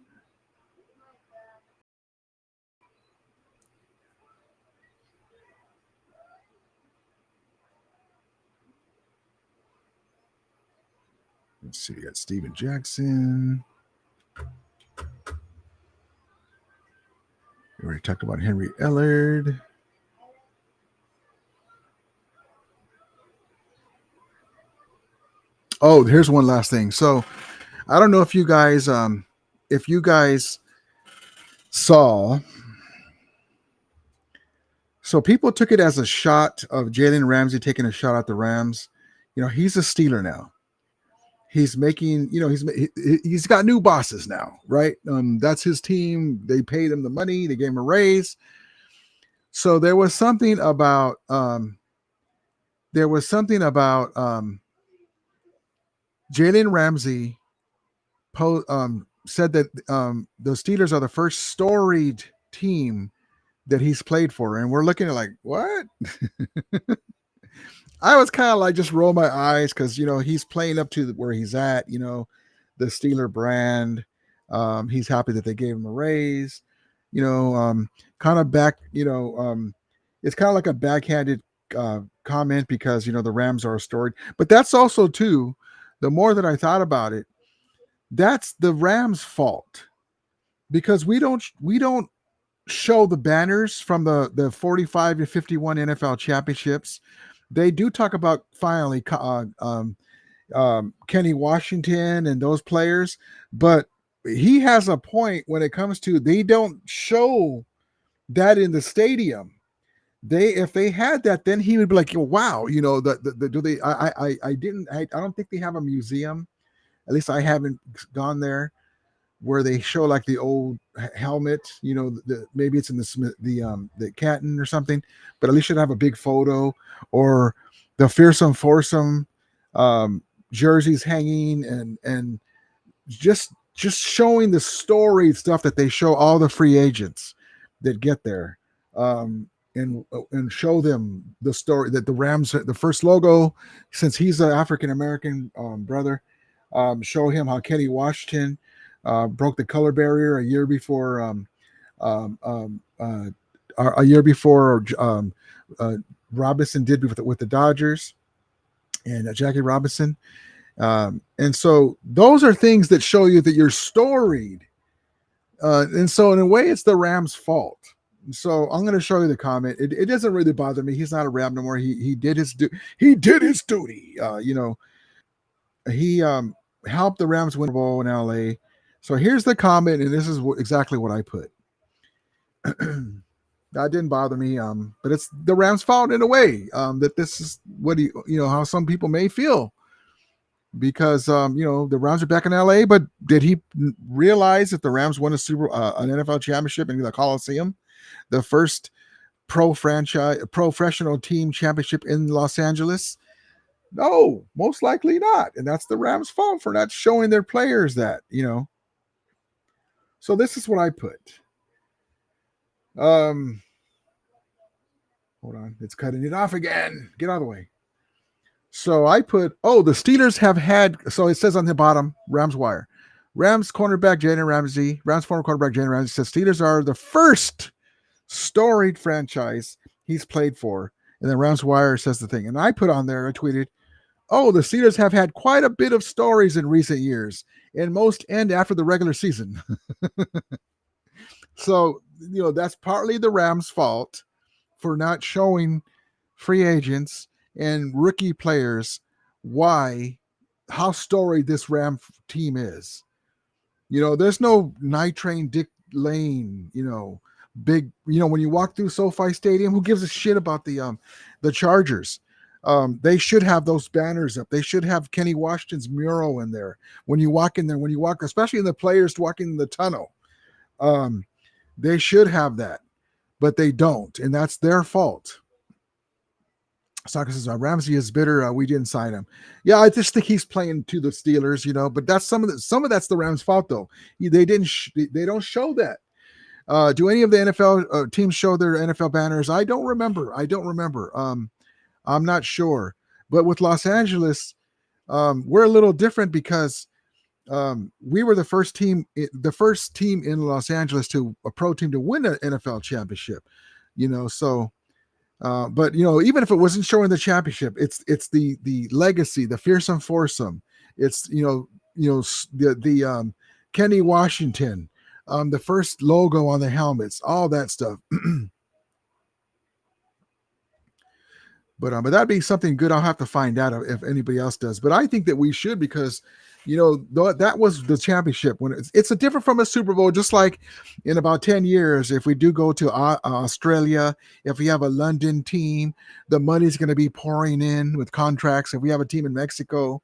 B: Let's see. We got Steven Jackson. We already talked about Henry Ellard. Oh, here's one last thing. So I don't know if you guys saw. So people took it as a shot of Jalen Ramsey taking a shot at the Rams. He's a Steeler now. He's making, he's got new bosses now, right? That's his team. They paid him the money. They gave him a raise. So there was something about Jalen Ramsey said that the Steelers are the first storied team that he's played for, and we're looking at like, what? I was kind of like just roll my eyes because he's playing up to where he's at, the Steeler brand. He's happy that they gave him a raise, kind of back, it's kind of like a backhanded comment because the Rams are storied, but that's also too, the more that I thought about it, that's the Rams' fault because we don't show the banners from the 45 to 51 NFL championships. They do talk about finally Kenny Washington and those players, but he has a point when it comes to they don't show that in the stadium. If they had that, then he would be like, wow, do they? I don't think they have a museum. At least I haven't gone there where they show like the old helmet, maybe it's in the Canton or something, but at least should have a big photo or the fearsome foursome jerseys hanging and just showing the storied stuff that they show all the free agents that get there. And show them the story that the Rams, the first logo, since he's an African-American brother, show him how Kenny Washington broke the color barrier a year before Robinson did with the Dodgers and Jackie Robinson. And so those are things that show you that you're storied. And so in a way, it's the Rams' fault. So I'm going to show you the comment. It doesn't really bother me. He's not a Ram no more. He did his duty. He helped the Rams win the Bowl in LA. So here's the comment, and this is exactly what I put. That didn't bother me, but it's the Rams' fault in a way. That this is what how some people may feel, because the Rams are back in LA. But did he realize that the Rams won an NFL championship in the Coliseum, the first professional team championship in Los Angeles? No, most likely not. And that's the Rams' fault for not showing their players that, So this is what I put. Hold on. It's cutting it off again. Get out of the way. So I put, the Steelers have had, so it says on the bottom, Rams Wire. Rams cornerback Jalen Ramsey, Rams former quarterback Jalen Ramsey says Steelers are the first storied franchise he's played for. And then Rams Wire says the thing. And I put on there, I tweeted, the Steelers have had quite a bit of stories in recent years, and most end after the regular season. So, that's partly the Rams' fault for not showing free agents and rookie players how storied this Ram team is. There's no night train Dick Lane, big, when you walk through SoFi Stadium, who gives a shit about the Chargers? They should have those banners up. They should have Kenny Washington's mural in there. When you walk in there, especially in the players walking in the tunnel, they should have that, but they don't. And that's their fault. Soccer says, Ramsey is bitter. We didn't sign him. Yeah, I just think he's playing to the Steelers, but that's some of that's the Rams' fault though. They don't show that. Do any of the NFL teams show their NFL banners? I don't remember. I'm not sure. But with Los Angeles, we're a little different because we were the first team in Los Angeles a pro team to win an NFL championship. So. But even if it wasn't showing the championship, it's the legacy, the fearsome foursome. It's the Kenny Washington, the first logo on the helmets, all that stuff. But that'd be something good. I'll have to find out if anybody else does. But I think that we should, because that was the championship. When it's a different from a Super Bowl. Just like in about 10 years, if we do go to Australia, if we have a London team, the money's going to be pouring in with contracts. If we have a team in Mexico,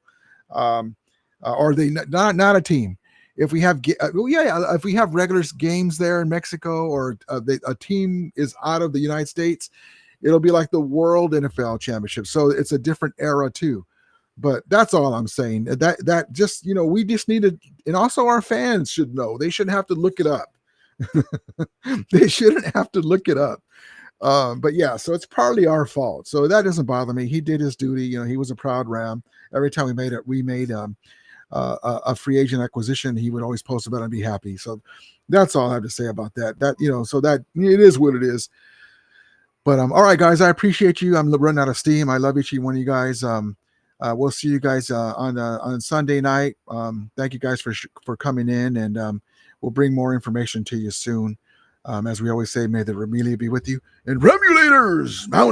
B: or they not a team. If we have if we have regular games there in Mexico, or a team is out of the United States, it'll be like the World NFL Championship. So it's a different era too. But that's all I'm saying. That just, we just need to, and also our fans should know. They shouldn't have to look it up. They shouldn't have to look it up. But yeah, so it's partly our fault. So that doesn't bother me. He did his duty. He was a proud Ram. Every time we made a free agent acquisition, he would always post about it and be happy. So that's all I have to say about that. So that it is what it is. But all right, guys, I appreciate you. I'm running out of steam. I love each one of you guys. We'll see you guys on Sunday night. Thank you guys for coming in, and we'll bring more information to you soon. As we always say, may the Remelia be with you. And Remulators, mount